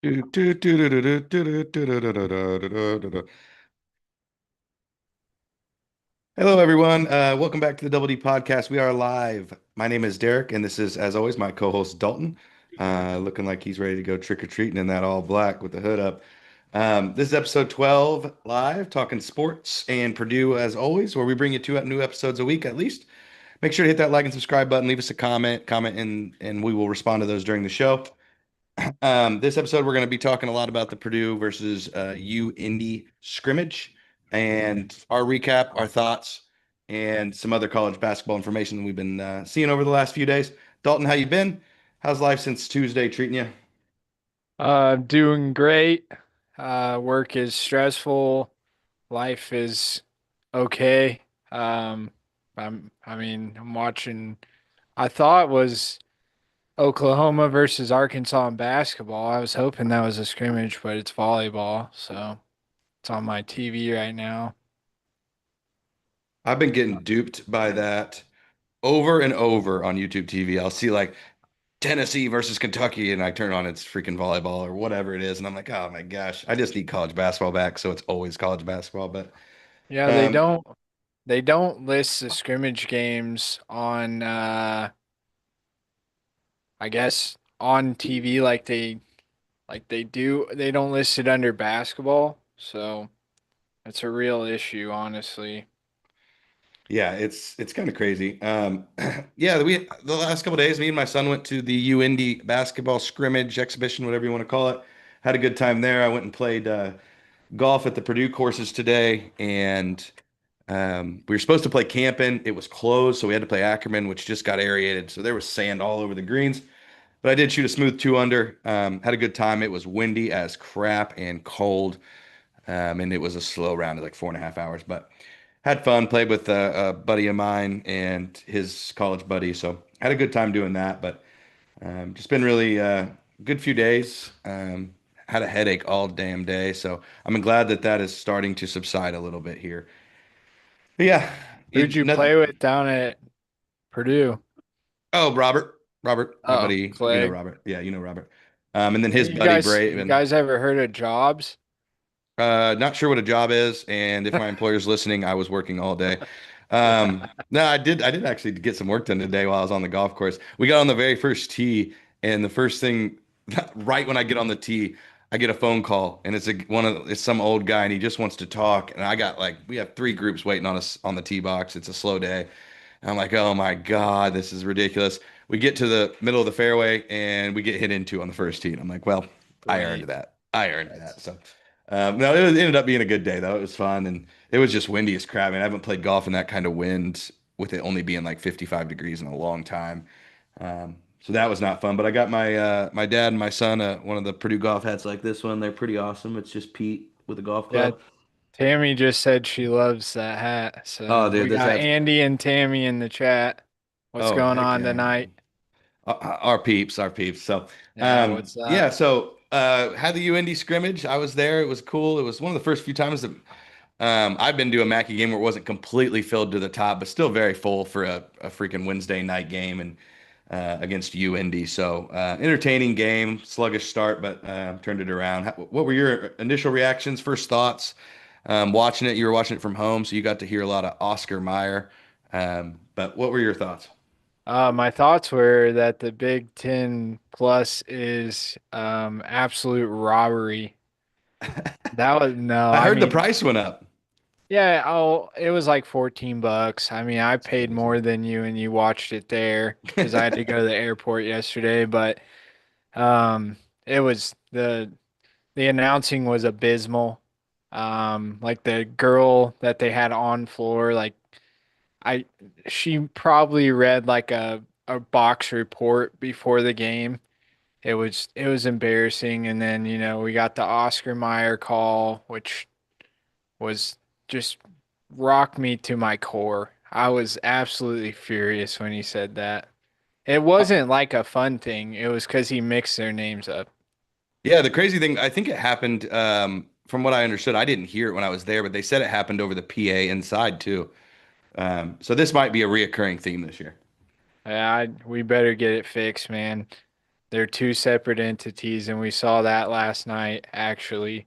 Hello, everyone. Welcome back to the Double D Podcast. We are live. My name is Derek, and this is, as always, my co-host Dalton. Looking like he's ready to go trick-or-treating in that all black with the hood up. This is episode 12 live, talking sports and Purdue, as always, where we bring you two new episodes a week at least. Make sure to hit that like and subscribe button. Leave us a comment, and we will respond to those during the show. This episode, we're going to be talking a lot about the Purdue versus UIndy scrimmage and our recap, our thoughts, and some other college basketball information that we've been seeing over the last few days. Dalton, how you been? How's life since Tuesday treating you? Doing great. Work is stressful. Life is okay. Um, I'm watching, I thought it was Oklahoma versus Arkansas in basketball. I was hoping that was a scrimmage, but it's volleyball, so it's on my TV right now. I've been getting duped by that over and over on YouTube TV. I'll see like Tennessee versus Kentucky, and I turn on it's freaking volleyball or whatever it is, and I'm like, oh my gosh, I just need college basketball back, so it's always college basketball. But Yeah, um, they don't list the scrimmage games on I guess on TV like they do. They don't list it under basketball, so it's a real issue, honestly. Yeah, it's kind of crazy. Yeah, we the last couple of days, me and my son went to the UIndy basketball scrimmage exhibition, whatever you want to call it. Had a good time there. I went and played golf at the Purdue courses today, and we were supposed to play Camping. It was closed, so we had to play Ackerman, which just got aerated, so there was sand all over the greens. But I did shoot a smooth two under. Had a good time. It was windy as crap and cold, and it was a slow round, like 4.5 hours, but had fun, played with a buddy of mine and his college buddy. So had a good time doing that, but just been really good few days. Had a headache all damn day. So I'm glad that that is starting to subside a little bit here. But yeah, Who'd you nothing. play with down at Purdue? Oh, Robert, my Oh, buddy, you know Clegg. Robert. Yeah, you know Robert. And then Hey, his buddy Bray. you guys ever heard of Jobs? Not sure what a job is, and if my employer's listening, I was working all day. No, I did actually get some work done today while I was on the golf course. We got on the very first tee, and the first thing, right when I get on the tee, I get a phone call, and it's some old guy, and he just wants to talk. And I got like we have three groups waiting on us on the tee box. It's a slow day. And I'm like, oh my God, this is ridiculous. We get to the middle of the fairway, and we get hit into on the first tee. And I'm like, well, I earned Sweet. that. I earned that. That's So. No, it ended up being a good day though. It was fun and it was just windy as crap. I mean, I haven't played golf in that kind of wind with it only being like 55 degrees in a long time. So that was not fun. But I got my dad and my son one of the Purdue golf hats like this one. They're pretty awesome. It's just Pete with a golf yeah. club. Tammy just said she loves that hat. Oh, So dude, we this got hat's Andy and Tammy in the chat. What's oh going heck on yeah, tonight? our peeps, our peeps. So Yeah, what's yeah, up? so had the UIndy scrimmage. I was there. It was cool. It was one of the first few times that I've been to a Mackey game where it wasn't completely filled to the top, but still very full for a freaking Wednesday night game and against UIndy. So entertaining game, sluggish start, but turned it around. What were your initial reactions, first thoughts? Watching it, you were watching it from home, so you got to hear a lot of Oscar Mayer. But what were your thoughts? My thoughts were that the Big Ten Plus is absolute robbery. That was no, I I heard the mean, price went up. yeah, it was like $14. I mean, I It's paid crazy. more than you and you watched it there because I had to go to the airport yesterday, but um it was the announcing was abysmal. Like the girl that they had on floor, like I she probably read like a box report before the game. It was embarrassing, and then we got the Oscar Mayer call, which was just rocked me to my core. I was absolutely furious when he said that. It wasn't like a fun thing. It was because he mixed their names up. Yeah, the crazy thing, I think it happened, from what I understood, I didn't hear it when I was there, but they said it happened over the PA inside too. So this might be a reoccurring theme this year. Yeah, we better get it fixed, man. They're two separate entities, and we saw that last night, actually.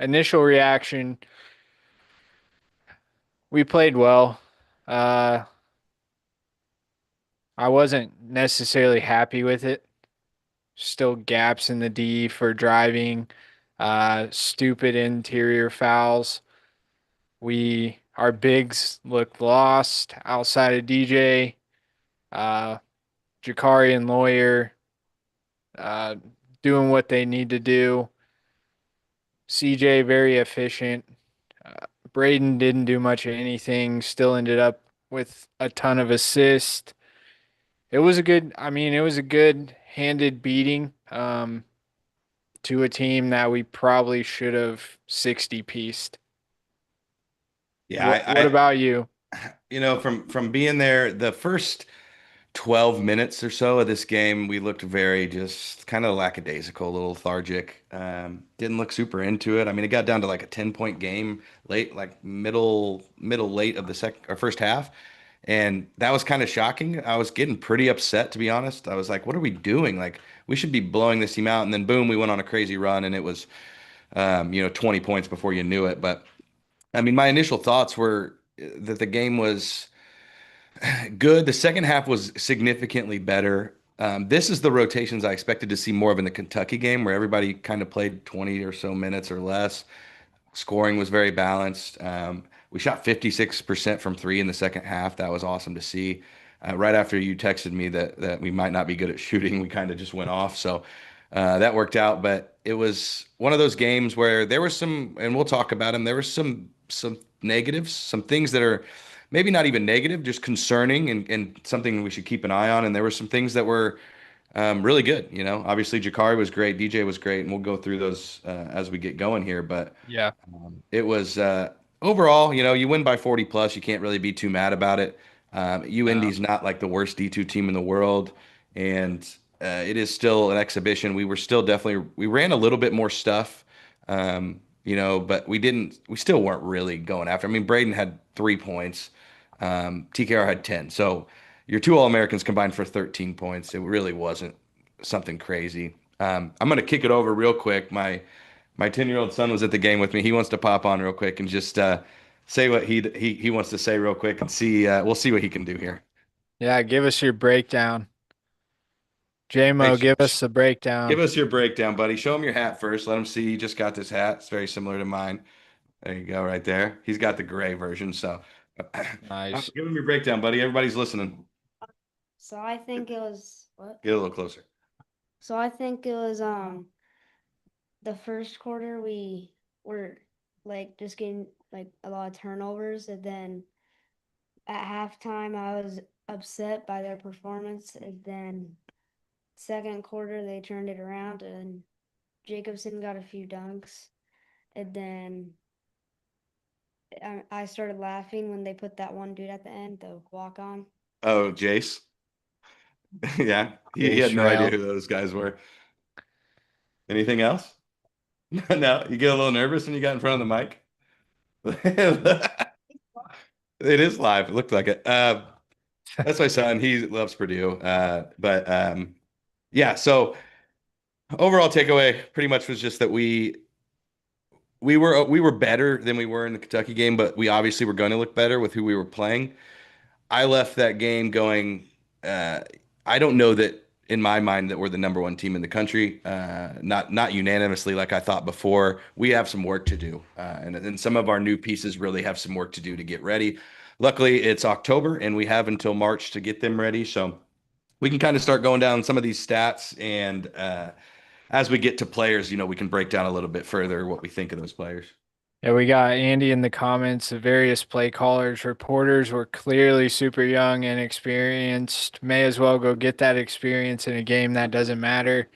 Initial reaction, we played well. Uh, I wasn't necessarily happy with it. Still gaps in the D for driving, stupid interior fouls. Our bigs looked lost outside of DJ, Jakari and Lawyer, uh, doing what they need to do. CJ very efficient. Braden didn't do much of anything. Still ended up with a ton of assists. It was a good handed beating to a team that we probably should have 60 pieced. Yeah, What about you? from being there, the first 12 minutes or so of this game, we looked very just kind of lackadaisical, a little lethargic. Didn't look super into it. I mean, it got down to like a 10-point game late, like middle late of the second or first half. And that was kind of shocking. I was getting pretty upset, to be honest. I was like, what are we doing? Like, we should be blowing this team out. And then boom, we went on a crazy run and it was 20 points before you knew it. But I mean, my initial thoughts were that the game was good. The second half was significantly better. This is the rotations I expected to see more of in the Kentucky game, where everybody kind of played 20 or so minutes or less. Scoring was very balanced. We shot 56% from three in the second half. That was awesome to see. Right after you texted me that we might not be good at shooting, we kind of just went off. So that worked out. But it was one of those games where there was some, and we'll talk about them. There was some negatives, some things that are maybe not even negative, just concerning and something we should keep an eye on. And there were some things that were really good. Obviously Jakari was great, DJ was great, and we'll go through those as we get going here. But Yeah. it was overall, you win by 40 plus. You can't really be too mad about it. No. UIndy's not like the worst D2 team in the world, and it is still an exhibition. We ran a little bit more stuff, but we still weren't really going after. I mean, Braden had 3 points, TKR had 10. So your two All-Americans combined for 13 points. It really wasn't something crazy. I'm going to kick it over real quick. My 10-year-old son was at the game with me. He wants to pop on real quick and just say what he wants to say real quick and see we'll see what he can do here. Yeah, give us your breakdown. Hey, JMO, give us the give breakdown. us your breakdown, buddy. Show him your hat first. Let him see you just got this hat. It's very similar to mine. There you go, right there. He's got the gray version. So Nice. give him your breakdown, buddy. Everybody's listening. So I think it was what? Get a little closer. So I think it was the first quarter we were like just getting like a lot of turnovers, and then at halftime I was upset by their performance, and then second quarter they turned it around and Jacobson got a few dunks, and then I started laughing when they put that one dude at the end, the walk on. Oh, Jace. Yeah, he Jay had no idea Shrell. who those guys were. Anything else? No, you get a little nervous when you got in front of the mic. It is live. It looked like it. That's my son. He loves Purdue. But yeah. So overall takeaway pretty much was just that we were better than we were in the Kentucky game, but we obviously were going to look better with who we were playing. I left that game going. Uh, I don't know that in my mind that we're the number one team in the country. Not unanimously like I thought before. We have some work to do, and some of our new pieces really have some work to do to get ready. Luckily, it's October, and we have until March to get them ready. So we can kind of start going down some of these stats, and as we get to players, we can break down a little bit further what we think of those players. Yeah, we got Andy in the comments. The various play callers, reporters were clearly super young and experienced. May as well go get that experience in a game that doesn't matter.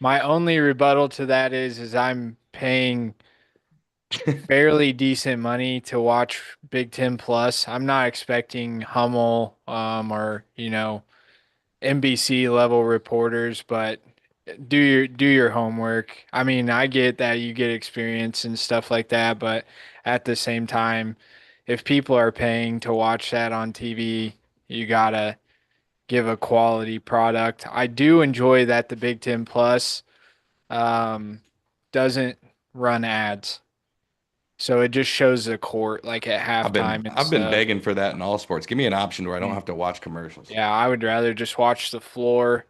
My only rebuttal to that is I'm paying fairly decent money to watch Big Ten Plus. I'm not expecting Hummel or NBC level reporters, but do your homework. I mean, I get that you get experience and stuff like that, but at the same time, if people are paying to watch that on TV, you gotta give a quality product. I do enjoy that the Big Ten Plus um, doesn't run ads. So it just shows the court like at halftime and I've been stuff. begging for that in all sports. Give me an option where I don't Mm. have to watch commercials. Yeah, I would rather just watch the floor.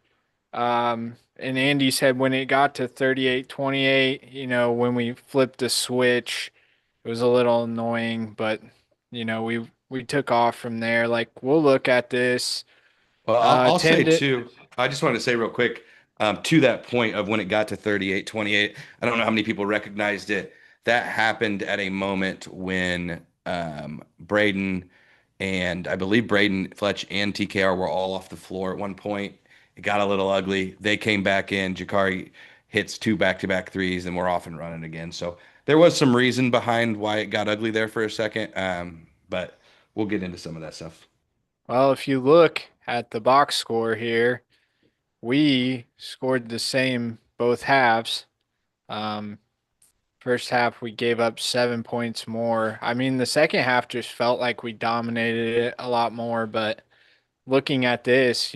And Andy said when it got to 38-28, when we flipped the switch, it was a little annoying, but we took off from there. Like we'll look at this. Well, I'll say Tend too, I just wanted to say real quick, to that point of when it got to 38-28, I don't know how many people recognized it. That happened at a moment when Braden and I believe Braden, Fletch, and TKR were all off the floor at one point. It got a little ugly. They came back in. Jakari hits two back-to-back threes, and we're off and running again. So there was some reason behind why it got ugly there for a second, but we'll get into some of that stuff. Well, if you look at the box score here, we scored the same both halves. Um, First half, we gave up 7 points more. I mean, the second half just felt like we dominated it a lot more, but looking at this,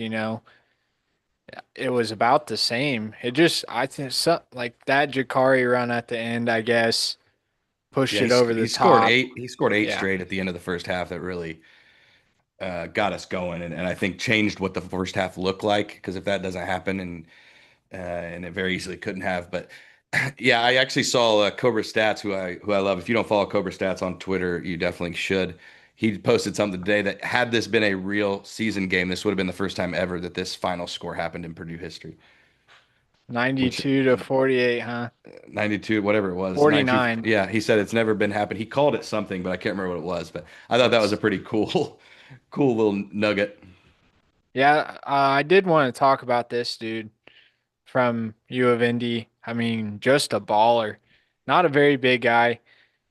it was about the same. I think, like that Jakari run at the end, I guess, pushed Yeah, it over the he scored top. eight. He scored eight Yeah. straight at the end of the first half. That really got us going, and I think changed what the first half looked like. Because if that doesn't happen, and it very easily couldn't have, but yeah, I actually saw Cobra Stats, who I love. If you don't follow Cobra Stats on Twitter, you definitely should. He posted something today that had this been a real season game, this would have been the first time ever that this final score happened in Purdue history. Which 92 to 48, huh? 92, whatever it was, 92. 49. Yeah, he said it's never been happened. He called it something, but I can't remember what it was. But I thought that was a That's pretty cool, cool little nugget. Yeah, I did want to talk about this dude from U of Indy. I mean, just a baller. Not a very big guy,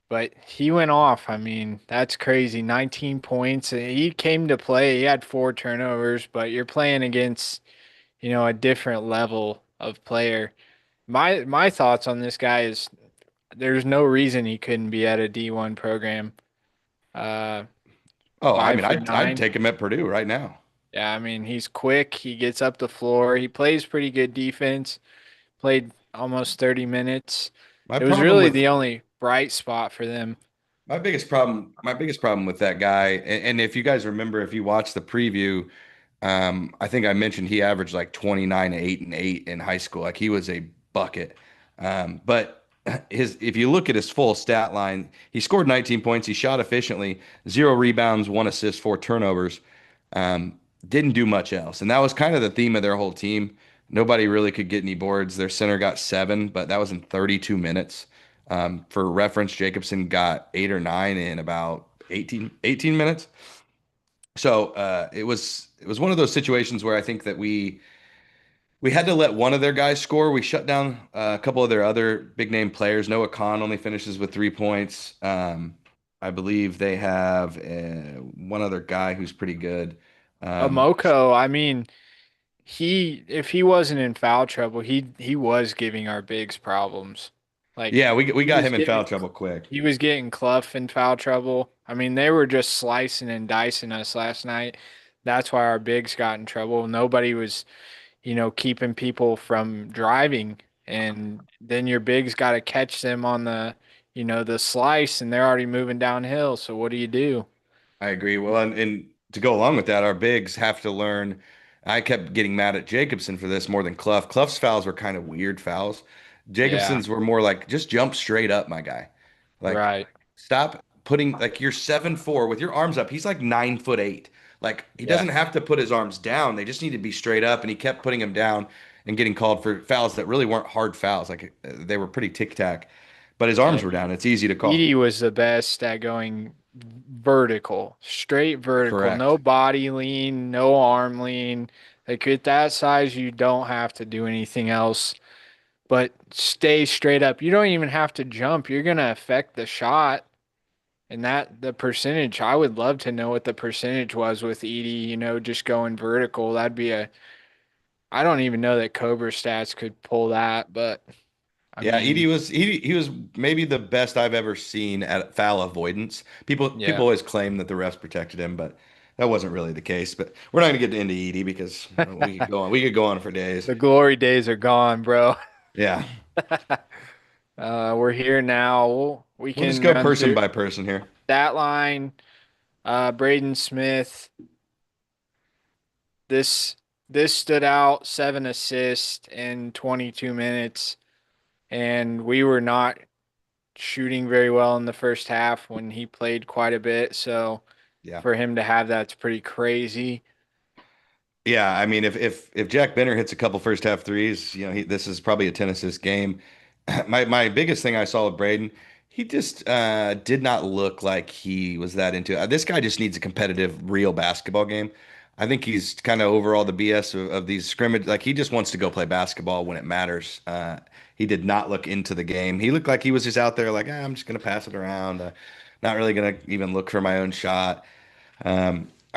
but he went off. I mean, that's crazy. 19 points. He came to play. He had 4 turnovers, but you're playing against, a different level of player. My thoughts on this guy is there's no reason he couldn't be at a D1 program. Uh, Oh, I five mean, for I'd nine. take him at Purdue right now. Yeah, I mean, he's quick. He gets up the floor. He plays pretty good defense. Played almost 30 minutes. My It was problem really with the only bright spot for them. my biggest problem with that guy, and if you guys remember, if you watched the preview, I think I mentioned he averaged like 29, 8, and 8 in high school. Like he was a bucket. But if you look at his full stat line, he scored 19 points. He shot efficiently, 0 rebounds, 1 assist, 4 turnovers. Didn't do much else. And that was kind of the theme of their whole team. Nobody really could get any boards. Their center got 7, but that was in 32 minutes. For reference, Jacobson got 8 or 9 in about 18 minutes. So it was one of those situations where I think that we had to let one of their guys score. We shut down a couple of their other big name players. Noah Khan only finishes with 3 points. I believe they have one other guy who's pretty good. Um, Amoko, I mean, if he wasn't in foul trouble, he was giving our bigs problems. Like yeah, we he got was him in foul getting trouble quick. he was getting Clough in foul trouble. I mean, they were just slicing and dicing us last night. That's why our bigs got in trouble. Nobody was, keeping people from driving. And then your bigs got to catch them on the slice, and they're already moving downhill. So what do you do? I agree. Well, and to go along with that, our bigs have to learn. I kept getting mad at Jacobson for this more than Clough. Clough's fouls were kind of weird fouls. Yeah, Jacobson's were more like just jump straight up, my guy. Like right. stop putting like you're 7'4" with your arms up. He's like 9'8". Like he Yeah. doesn't have to put his arms down. They just need to be straight up. And he kept putting him down and getting called for fouls that really weren't hard fouls. Like they were pretty tic tac, but his arms Yeah. were down. It's easy to call. Edie was the best at going vertical, straight vertical, no Correct. body lean, no arm lean. Like at that size, you don't have to do anything else but stay straight up. You don't even have to jump. You're gonna affect the shot. And the percentage, I would love to know what the percentage was with Edie, just going vertical. I don't even know that Cobra Stats could pull that, but I Yeah, Edie mean, was he was maybe the best I've ever seen at foul avoidance. People yeah. always claim that the refs protected him, but that wasn't really the case. But we're not going to get into Edie because we could go on. We could go on for days. The glory days are gone, bro. Yeah, We're here now. We we'll just can go run person through by person here. that line. Braden Smith. This this stood out, 7 assists in 22 minutes, and we were not shooting very well in the first half when he played quite a bit. So Yeah. for him to have that's pretty crazy. Yeah, I mean, if Jack Benner hits a couple first half threes, this is probably a 10 assist game. My biggest thing I saw with Braden, he just did not look like he was that into it. This guy just needs a competitive, real basketball game. I think he's kind of over all the BS of these scrimmage. Like he just wants to go play basketball when it matters. He did not look into the game. He looked like he was just out there, like, I'm just gonna pass it around, not really gonna even look for my own shot.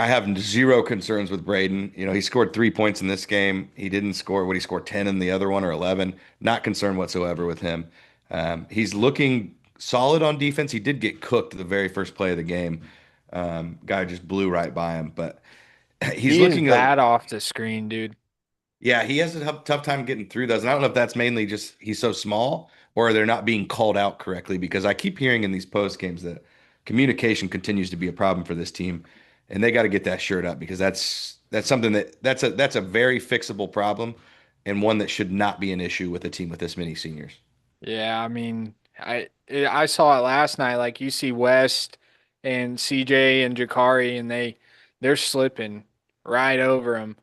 I have zero concerns with Braden. He scored 3 points in this game. He didn't score, what he scored 10 in the other one or 11. Not concerned whatsoever with him. He's looking solid on defense. He did get cooked the very first play of the game. Guy just blew right by him, but he's He is looking bad off the screen, dude. yeah, he has a tough time getting through those. And I don't know if that's mainly just he's so small or they're not being called out correctly because I keep hearing in these post games that communication continues to be a problem for this team, and they got to get that shirt up because that's something that's a very fixable problem and one that should not be an issue with a team with this many seniors. Yeah, I mean, I saw it last night. Like you see West and CJ and Jakari, and they're slipping right over him.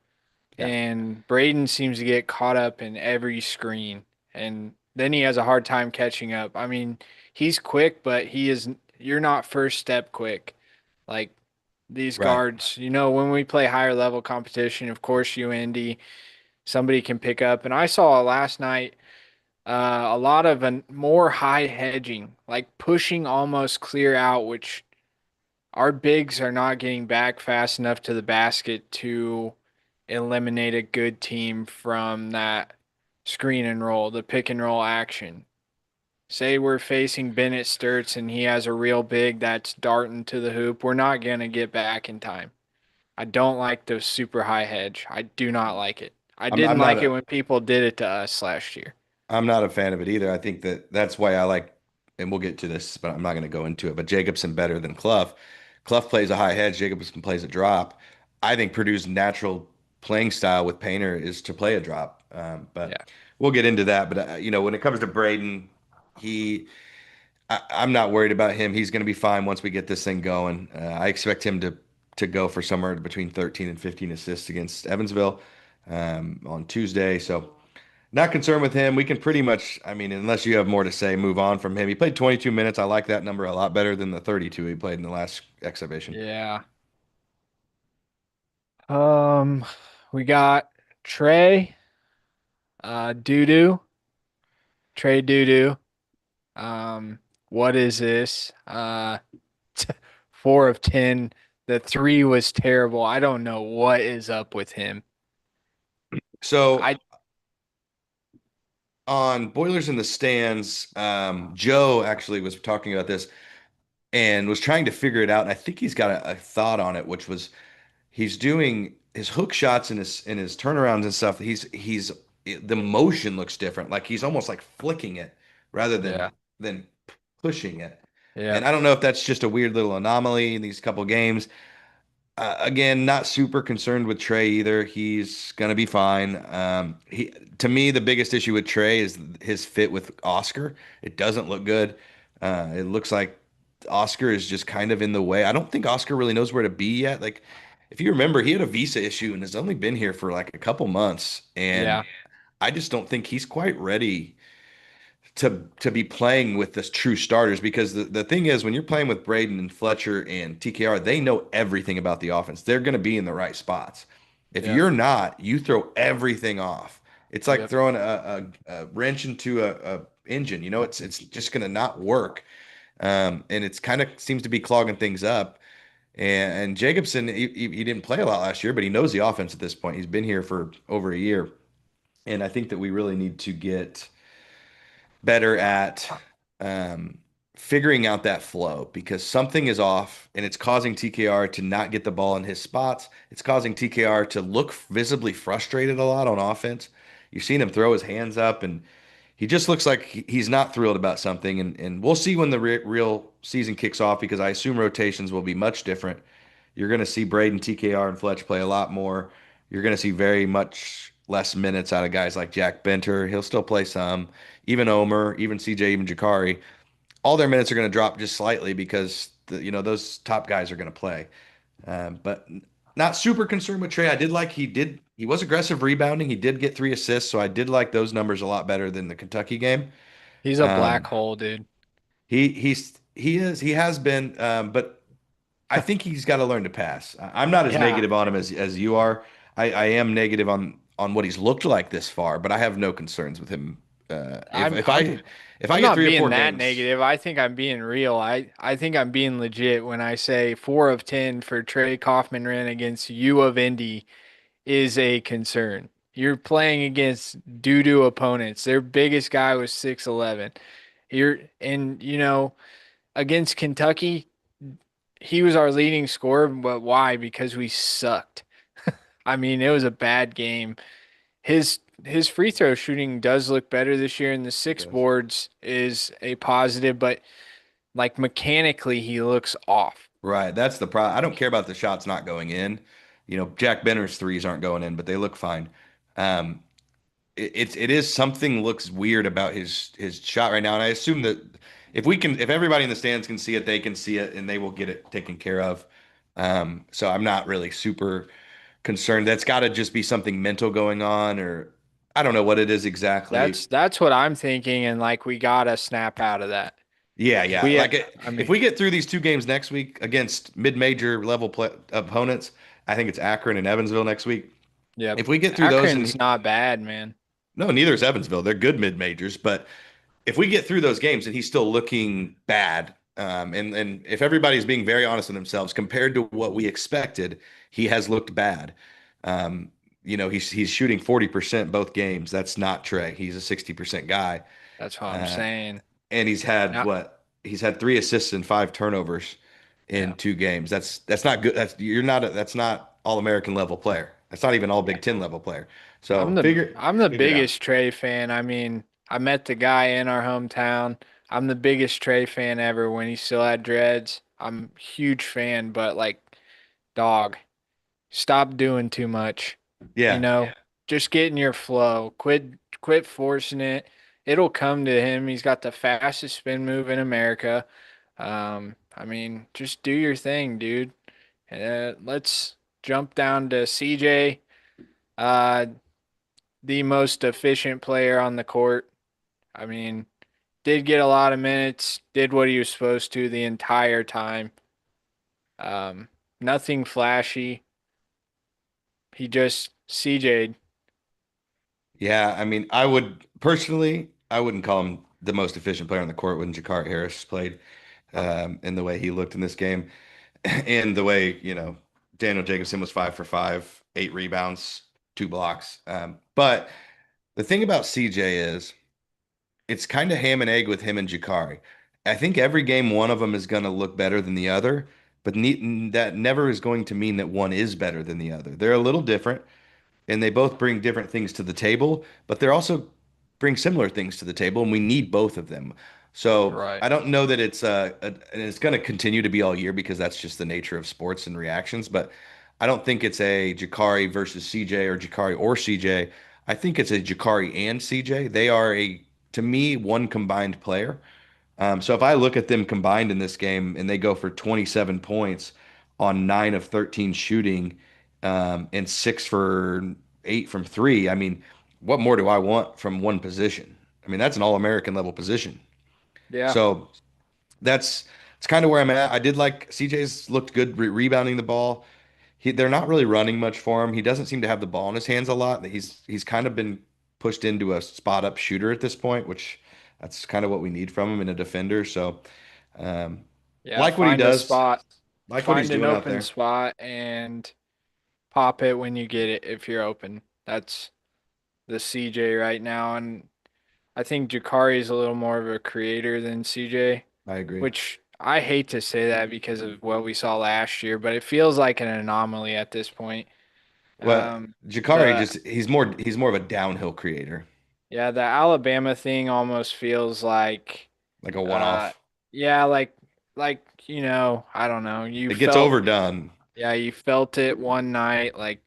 Yeah, And Braden seems to get caught up in every screen, and then he has a hard time catching up. I mean, he's quick, but you're not first step quick. Like these right. guards, when we play higher level competition, of course, UIndy, somebody can pick up. And I saw last night a lot of more high hedging, like pushing almost clear out, which our bigs are not getting back fast enough to the basket to eliminate a good team from that screen and roll, the pick and roll action. Say we're facing Bennett Sturts and he has a real big that's darting to the hoop. We're not going to get back in time. I don't like the super high hedge. I do not like it. I I'm didn't I'm not like it a when people did it to us last year. I'm not a fan of it either. I think that's why I like, and we'll get to this, but I'm not going to go into it. But Jacobson better than Clough. Clough plays a high hedge. Jacobson plays a drop. I think Purdue's natural playing style with Painter is to play a drop. But Yeah. we'll get into that. But when it comes to Braden, I'm not worried about him. He's going to be fine once we get this thing going. I expect him to go for somewhere between 13 and 15 assists against Evansville on Tuesday. So. Not concerned with him. We can pretty much, I mean, unless you have more to say, move on from him. He played 22 minutes. I like that number a lot better than the 32 he played in the last exhibition. Yeah. We got Trey, Doo-doo, Trey Doo-doo. What is this? 4 of 10. The three was terrible. I don't know what is up with him. So I on Boilers in the Stands, Joe actually was talking about this and was trying to figure it out. And I think he's got a thought on it, which was he's doing his hook shots and his turnarounds and stuff. The motion looks different. Like he's almost like flicking it rather Yeah. than pushing it. Yeah. And I don't know if that's just a weird little anomaly in these couple games. Again, not super concerned with Trey either. He's gonna be fine. To me, the biggest issue with Trey is his fit with Oscar. It doesn't look good. It looks like Oscar is just kind of in the way. I don't think Oscar really knows where to be yet. Like, if you remember, he had a visa issue and has only been here for like a couple months, and Yeah. I just don't think he's quite ready to be playing with the true starters because the thing is when you're playing with Braden and Fletcher and TKR, they know everything about the offense. They're going to be in the right spots. If Yep. you're not, you throw everything off. It's like Yep. throwing a wrench into a engine. It's just going to not work. And it's kind of seems to be clogging things up. And Jacobson, he didn't play a lot last year, but he knows the offense at this point. He's been here for over a year. And I think that we really need to get better at um, figuring out that flow because something is off and it's causing TKR to not get the ball in his spots. It's causing TKR to look visibly frustrated a lot on offense. You've seen him throw his hands up and he just looks like he's not thrilled about something. And we'll see when the real season kicks off because I assume rotations will be much different. You're going to see Braden, TKR, and Fletch play a lot more. You're going to see very much less minutes out of guys like Jack Benter. He'll still play some. Even Omer, even CJ, even Jakari, all their minutes are going to drop just slightly because those top guys are going to play. But not super concerned with Trey. I did like he was aggressive rebounding. He did get 3 assists, so I did like those numbers a lot better than the Kentucky game. He's a black Um, hole, dude. he has been, but I think he's got to learn to pass. I'm not as Yeah, negative on him as you are. I am negative on what he's looked like this far, but I have no concerns with him. If I'm if I I'm if I I'm get not three or being four that games, negative. I think I'm being real. I think I'm being legit when I say 4 of 10 for Trey Kaufman ran against U of Indy is a concern. You're playing against doo-doo opponents. Their biggest guy was 6'11". Against Kentucky, he was our leading scorer, but why? Because we sucked. I mean, it was a bad game. His free throw shooting does look better this year, and the it six does. boards is a positive, but like mechanically, he looks off. Right, that's the problem. I don't care about the shots not going in. Jack Benner's threes aren't going in, but they look fine. Um, it is something looks weird about his shot right now, and I assume that if everybody in the stands can see it, they can see it, and they will get it taken care of. So I'm not really super concerned. That's got to just be something mental going on, or I don't know what it is exactly. That's what I'm thinking, and like we gotta snap out of that. Yeah, yeah. We, Like I if mean, we get through these 2 games next week against mid-major level opponents, I think it's Akron and Evansville next week. yep. If we get through those, Akron's and not bad, man. no, neither is Evansville. They're good mid-majors, but if we get through those games and he's still looking bad, and if everybody's being very honest with themselves, compared to what we expected, he has looked bad. He's shooting 40% both games. That's not Trey. He's a 60% guy. That's what I'm Uh, saying. and he's had Yeah, what? He's had 3 assists and 5 turnovers in yeah, 2 games. That's not good. That's not all American level player. That's not even all yeah. Big Ten level player. So I'm the figure it out. biggest Trey fan. I mean, I met the guy in our hometown. I'm the biggest Trey fan ever when he still had dreads. I'm a huge fan, but like, dog, stop doing too much. You Yeah. know, yeah. Just get in your flow. Quit forcing it. It'll come to him. He's got the fastest spin move in America. I mean, just do your thing, dude. Let's jump down to CJ. Uh, the most efficient player on the court. I mean, did get a lot of minutes, did what he was supposed to the entire time. Nothing flashy. He just CJ'd. Yeah, I mean, I would personally, I wouldn't call him the most efficient player on the court when Jakar Harris played, in the way he looked in this game, and the way Daniel Jacobson was 5 for 5, 8 rebounds, 2 blocks. But the thing about CJ is it's kind of ham and egg with him and Jakari. I think every game one of them is going to look better than the other, but that never is going to mean that one is better than the other. They're a little different and they both bring different things to the table, but they're also bring similar things to the table, and we need both of them. So Right. I don't know that and it's going to continue to be all year because that's just the nature of sports and reactions. But I don't think it's a Jakari versus CJ or Jakari or CJ. I think it's a Jakari and CJ. They are to me, one combined player. So if I look at them combined in this game and they go for 27 points on 9 of 13 shooting, and 6 for 8 from three, I mean, what more do I want from one position? I mean, that's an all-American level position. Yeah. So that's it's kind of where I'm at. I did like CJ's looked good rebounding the ball. They're not really running much for him. He doesn't seem to have the ball in his hands a lot. He's kind of been pushed into a spot up shooter at this point, which that's kind of what we need from him in a defender. So, um, Yeah. like what he Find a does, spot, like what he's find an doing out open there. spot and pop it when you get it if you're open. That's the CJ right now. And I think Jakari is a little more of a creator than CJ. I agree. which I hate to say that because of what we saw last year, but it feels like an anomaly at this point. Well, Um, Jakari the just he's more of a downhill creator, Yeah, the Alabama thing almost feels like, like a uh, one-off. yeah, like I don't know. It gets overdone. Yeah, you felt it one night, like,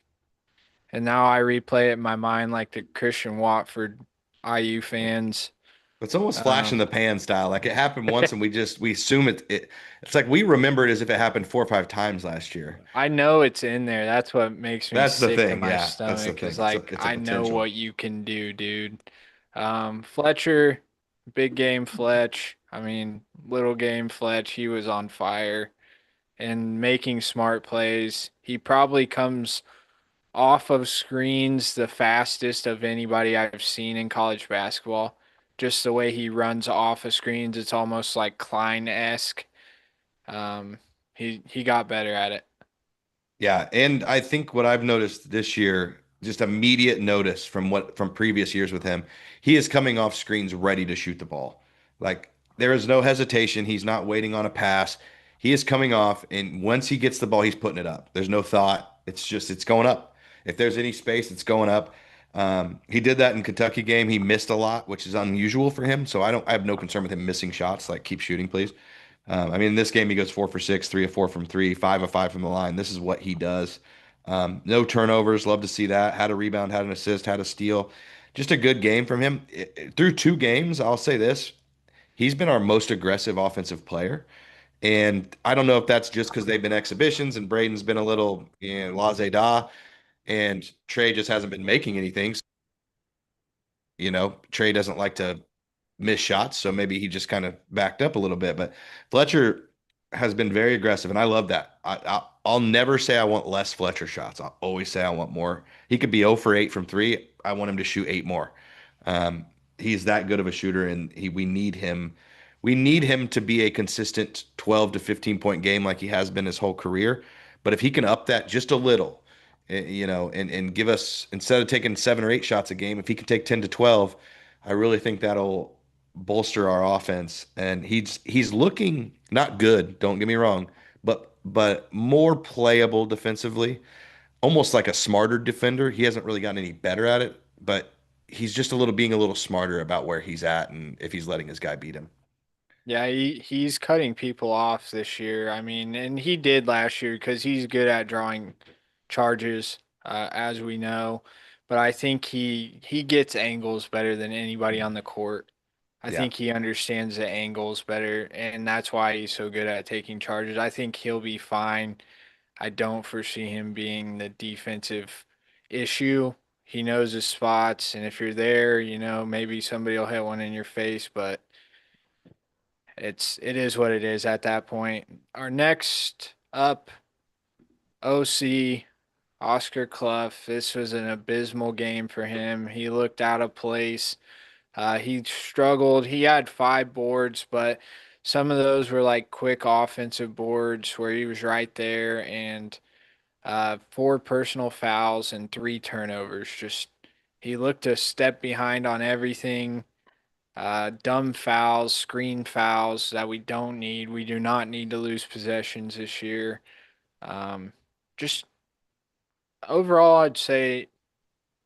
and now I replay it in my mind like the Christian Watford IU fans. It's almost flash in Um, the pan style. Like it happened once, and we assume it's like we remember it as if it happened 4 or 5 times last year. I know it's in there. That's what makes me That's the sick to thing. my Yeah, that's the stomach thing. is It's a like it's a I know potential. what you can do, dude. Fletcher, big game Fletch. I mean, little game Fletch, he was on fire and making smart plays. He probably comes off of screens the fastest of anybody I've seen in college basketball. Just the way he runs off of screens, it's almost like Klein-esque. Um, he got better at it. Yeah, and I think what I've noticed this year, just immediate notice from previous years with him, he is coming off screens ready to shoot the ball. Like there is no hesitation. He's not waiting on a pass. He is coming off, and once he gets the ball, he's putting it up. There's no thought. It's going up. If there's any space, it's going up. He did that in Kentucky game. He missed a lot, which is unusual for him. So I have no concern with him missing shots. Like keep shooting, please. I mean, in this game, he goes 4 for 6, 3 of 4 from three, 5 of 5 from the line. This is what he does. No turnovers. Love to see that. Had a rebound, had an assist, had a steal. Just a good game from him. Through 2 games, I'll say this. He's been our most aggressive offensive player. And I don't know if that's just because they've been exhibitions and Braden's been a little laissez-da and Trey just hasn't been making anything. Trey doesn't like to miss shots, so maybe he just kind of backed up a little bit. But Fletcher has been very aggressive, and I love that. I'll never say I want less Fletcher shots. I'll always say I want more. He could be 0 for 8 from three. I want him to shoot 8 more. Um, he's that good of a shooter, and we need him. We need him to be a consistent 12 to 15 point game like he has been his whole career. But if he can up that just a little, and give us instead of taking 7 or 8 shots a game, if he can take 10 to 12, I really think that'll bolster our offense. And he's looking not good, don't get me wrong, but more playable defensively, almost like a smarter defender. He hasn't really gotten any better at it, but he's just being a little smarter about where he's at and if he's letting his guy beat him. Yeah, he's cutting people off this year. I mean, and he did last year because he's good at drawing charges, as we know. But I think he gets angles better than anybody on the court. I Yeah. think he understands the angles better, and that's why he's so good at taking charges. I think he'll be fine. I don't foresee him being the defensive issue. He knows his spots, and if you're there, maybe somebody will hit one in your face, but it is what it is at that point. Our next up, OC Oscar Clough. This was an abysmal game for him. He looked out of place. He struggled. He had 5 boards, but some of those were like quick offensive boards where he was right there, and 4 personal fouls and 3 turnovers. Just he looked a step behind on everything. Dumb fouls, screen fouls that we don't need. We do not need to lose possessions this year. Um, just overall, I'd say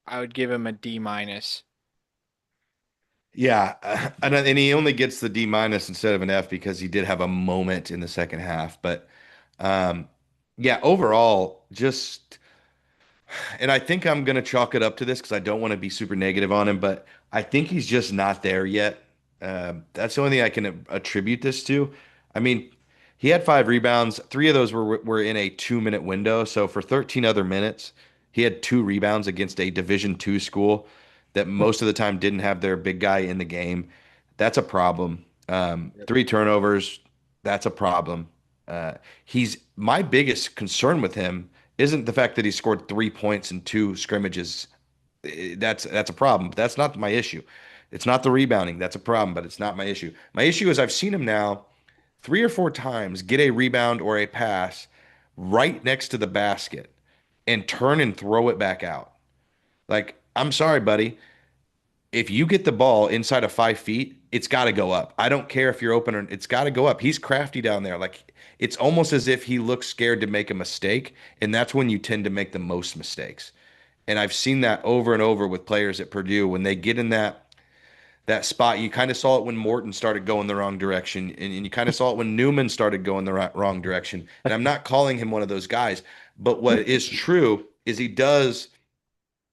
I would give him a D minus. Yeah, and he only gets the D minus instead of an F because he did have a moment in the second half. But um, yeah, overall, just and I think I'm gonna chalk it up to this because I don't want to be super negative on him, but I think he's just not there yet. That's the only thing I can attribute this to. I mean, he had 5 rebounds. 3 of those were in a 2 minute window. So for 13 other minutes, he had 2 rebounds against a Division II school that most of the time didn't have their big guy in the game. That's a problem. Yep. 3 turnovers, that's a problem. He's my biggest concern with him isn't the fact that he scored 3 points in 2 scrimmages. That's a problem. But that's not my issue. It's not the rebounding. That's a problem, but it's not my issue. My issue is I've seen him now 3 or 4 times get a rebound or a pass right next to the basket and turn and throw it back out. Like, I'm sorry, buddy. if you get the ball inside of 5 feet, it's got to go up. I don't care if you're open or it's got to go up. He's crafty down there. Like it's almost as if he looks scared to make a mistake, and that's when you tend to make the most mistakes. And I've seen that over and over with players at Purdue when they get in that spot. You kind of saw it when Morton started going the wrong direction, and you kind of saw it when Newman started going the wrong direction. And I'm not calling him one of those guys, but what is true is he does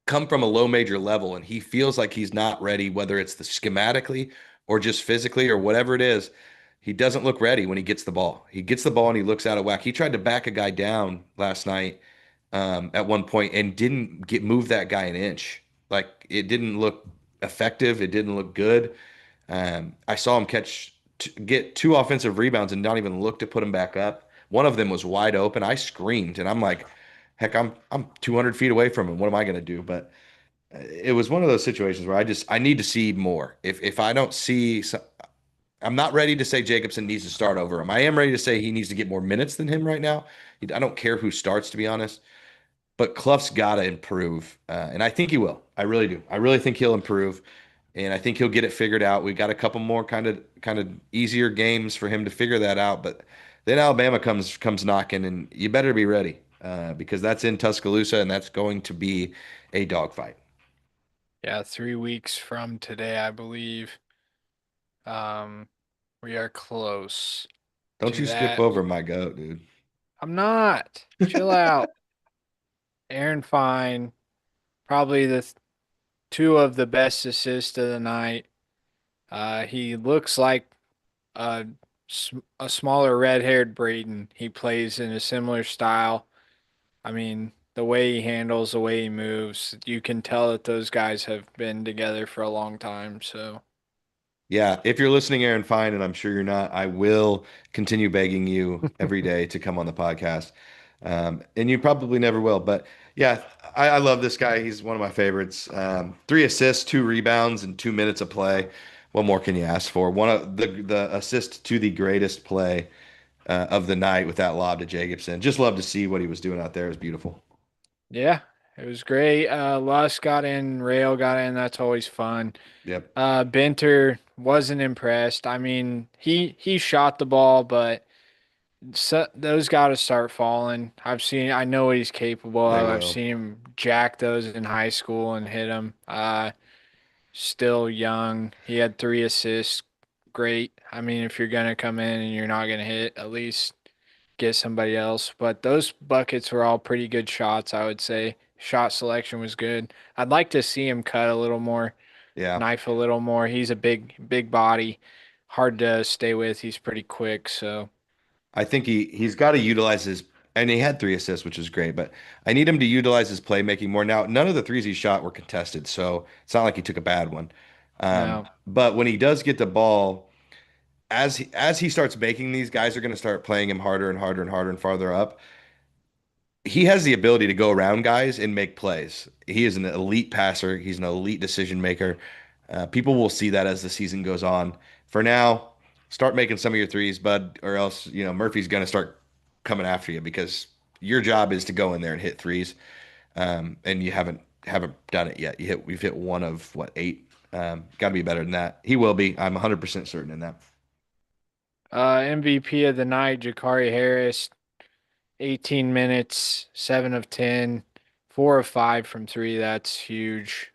come from a low major level and he feels like he's not ready, whether it's the schematically or just physically or whatever it is. He doesn't look ready when he gets the ball. He gets the ball and he looks out of whack. He tried to back a guy down last night at one point and didn't get move that guy an inch. Like it didn't look effective. It didn't look good. I saw him get two offensive rebounds and not even look to put him back up. One of them was wide open. I screamed and I'm like, heck, I'm 200 feet away from him. What am I going to do? But it was one of those situations where I need to see more. If I don't see, I'm not ready to say Jacobson needs to start over him. I am ready to say he needs to get more minutes than him right now. I don't care who starts, to be honest. But Clough's got to improve, and I think he will. I really do. I really think he'll improve, and I think he'll get it figured out. We got a couple more kind of easier games for him to figure that out, but then Alabama comes knocking, and you better be ready because that's in Tuscaloosa, and that's going to be a dogfight. Yeah, 3 weeks from today, I believe. Um, we are close Don't to you skip that. over my goat, dude. I'm not. Chill out. Aaron Fine, probably two of the best assists of the night. He looks like a, a smaller red-haired Braden. He plays in a similar style. I mean, the way he handles, the way he moves, you can tell that those guys have been together for a long time. So, Yeah, if you're listening, Aaron, fine, and I'm sure you're not, I will continue begging you every day to come on the podcast. And you probably never will. But yeah, I love this guy. He's one of my favorites. 3 assists, 2 rebounds, and 2 minutes of play. What more can you ask for? One of the assist to the greatest play of the night with that lob to Jacobson. Just love to see what he was doing out there. It was beautiful. yeah, it was great. Luss got in, Rail got in. That's always fun. Yep. Benter wasn't impressed. I mean, he shot the ball, but those got to start falling. I know what he's capable They of. I've will. seen him jack those in high school and hit them. Still young. He had 3 assists. Great. I mean, if you're gonna come in and you're not gonna hit, at least get somebody else. But those buckets were all pretty good shots, I would say. Shot selection was good. I'd like to see him cut a little more, Yeah. knife a little more. He's a big body, hard to stay with. He's pretty quick, so I think he's got to utilize his and he had 3 assists, which is great, but I need him to utilize his playmaking more. Now, none of the threes he shot were contested, so it's not like he took a bad one. no. But when he does get the ball, as he starts making these, guys are going to start playing him harder and harder and harder and farther up. He has the ability to go around guys and make plays. He is an elite passer. He's an elite decision maker. People will see that as the season goes on. For now, start making some of your threes, bud, or else Murphy's going to start coming after you because your job is to go in there and hit threes, and you haven't done it yet. We've hit one of what 8. Got to be better than that. He will be. I'm 100% certain in that. MVP of the night, Jakari Harris, 18 minutes, 7 of 10, 4 of 5 from three. That's huge.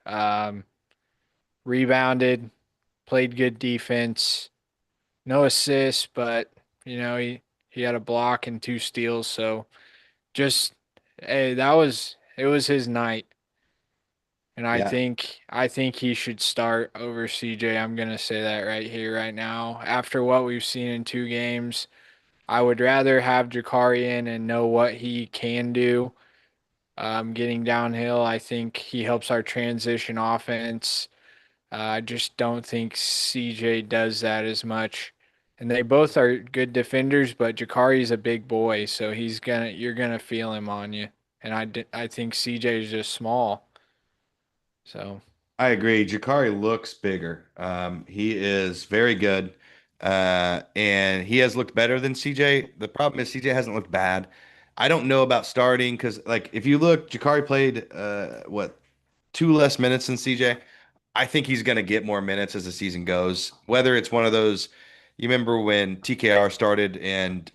Rebounded, played good defense. No assists, but he had a block and 2 steals. So just hey, it was his night. And Yeah, I think he should start over CJ. I'm gonna say that right here, right now. After what we've seen in 2 games, I would rather have Jakari in and know what he can do. Getting downhill, I think he helps our transition offense. I just don't think CJ does that as much. And they both are good defenders, but Jakari's a big boy, so you're gonna feel him on you. And I think CJ is just small. So I agree. Jakari looks bigger. He is very good, and he has looked better than CJ. The problem is CJ hasn't looked bad. I don't know about starting because, like, if you look, Jakari played what 2 less minutes than CJ. I think he's going to get more minutes as the season goes. Whether it's one of those, you remember when TKR started and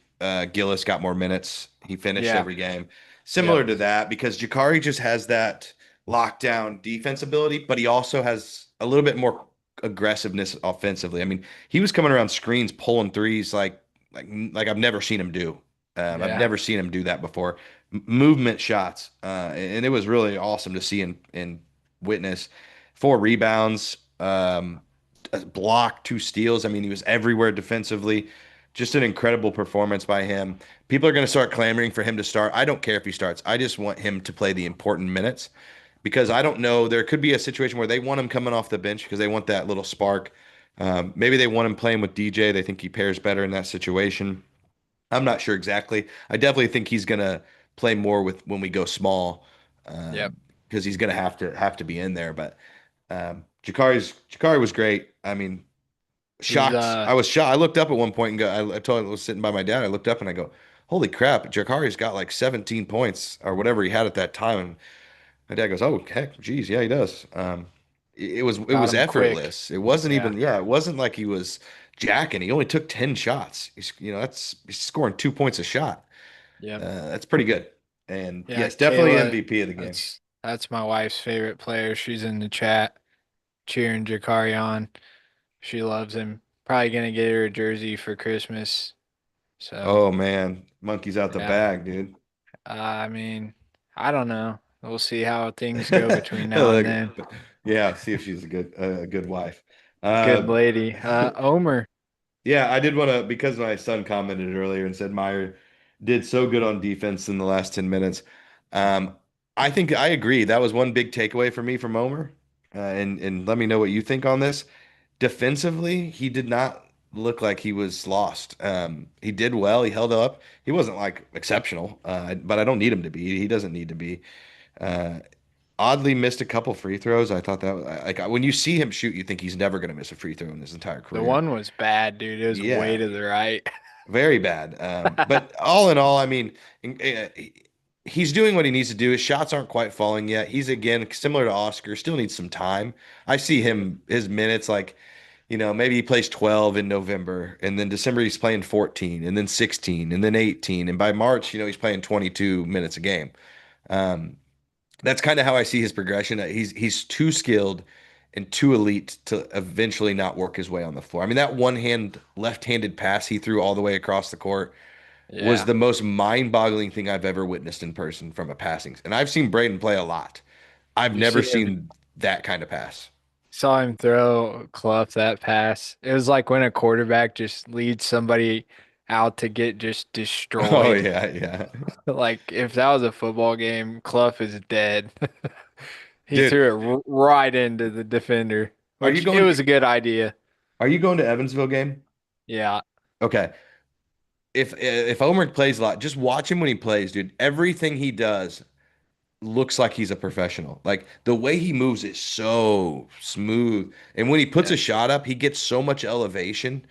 Gillis got more minutes, he finished Yeah. every game. Similar Yep. to that, because Jakari just has that lockdown defense ability, but he also has a little bit more aggressiveness offensively. I mean, he was coming around screens, pulling threes like I've never seen him do. I've Yeah. never seen him do that before. Movement shots, and it was really awesome to see and witness. 4 rebounds, a block, 2 steals. I mean, he was everywhere defensively. Just an incredible performance by him. People are going to start clamoring for him to start. I don't care if he starts. I just want him to play the important minutes because I don't know. There could be a situation where they want him coming off the bench because they want that little spark. Maybe they want him playing with DJ. They think he pairs better in that situation. I'm not sure exactly. I definitely think he's going to play more with when we go small Yep. because he's going to have to be in there. But Jakari was great. I mean, He's shocked. I was shocked. I looked up at one point and I told I was sitting by my dad. I looked up and I go, "Holy crap! Jakari's got like 17 points or whatever he had at that time." And my dad goes, "Oh heck, geez, yeah, he does." It was got him quick. effortless. It wasn't Yeah. even it wasn't like he was jacking. He only took 10 shots. He's scoring 2 points a shot. Yep. That's pretty good. And Yeah, yes, definitely Kayla, MVP of the game. that's my wife's favorite player. She's in the chat cheering Jakari on. She loves him. Probably gonna get her a jersey for Christmas. So Oh man, monkey's out the yeah. bag, dude. I mean, I don't know. We'll see how things go between now and Look, then. yeah, see if she's a good wife. Good Uh, lady. Omer. yeah, I did want to because my son commented earlier and said Meyer did so good on defense in the last 10 minutes. Um, I think I agree. That was one big takeaway for me from Omer. And let me know what you think on this. Defensively, he did not look like he was lost. He did well. He held up. He wasn't like exceptional, but I don't need him to be. He doesn't need to be. Uh, Oddly missed a couple free throws. I thought that like when you see him shoot, you think he's never going to miss a free throw in his entire The career. one was bad, dude. It was way Yeah, to the right. very bad. But all in all, I mean, he's doing what he needs to do. His shots aren't quite falling yet. He's again similar to Oscar, still needs some time. I see him his minutes like, maybe he plays 12 in November, and then December he's playing 14, and then 16, and then 18, and by March, he's playing 22 minutes a game. Um, that's kind of how I see his progression. He's too skilled and too elite to eventually not work his way on the floor. I mean, that left-handed pass he threw all the way across the court was Yeah. the most mind-boggling thing I've ever witnessed in person from a passing. And I've seen Braden play a lot. I've You never see him seen that kind of pass. saw him throw Clough that pass. It was like when a quarterback just leads somebody out to get just Oh destroyed. yeah, yeah. Like if that was a football game, Clough is dead. He Dude, threw it right into the defender, are you which it going was a good idea. are you going to Evansville game? Yeah. Okay. If Omer plays a lot, just watch him when he plays, dude. Everything he does looks like he's a professional. Like the way he moves is so smooth. And when he puts Yeah. a shot up, he gets so much elevation.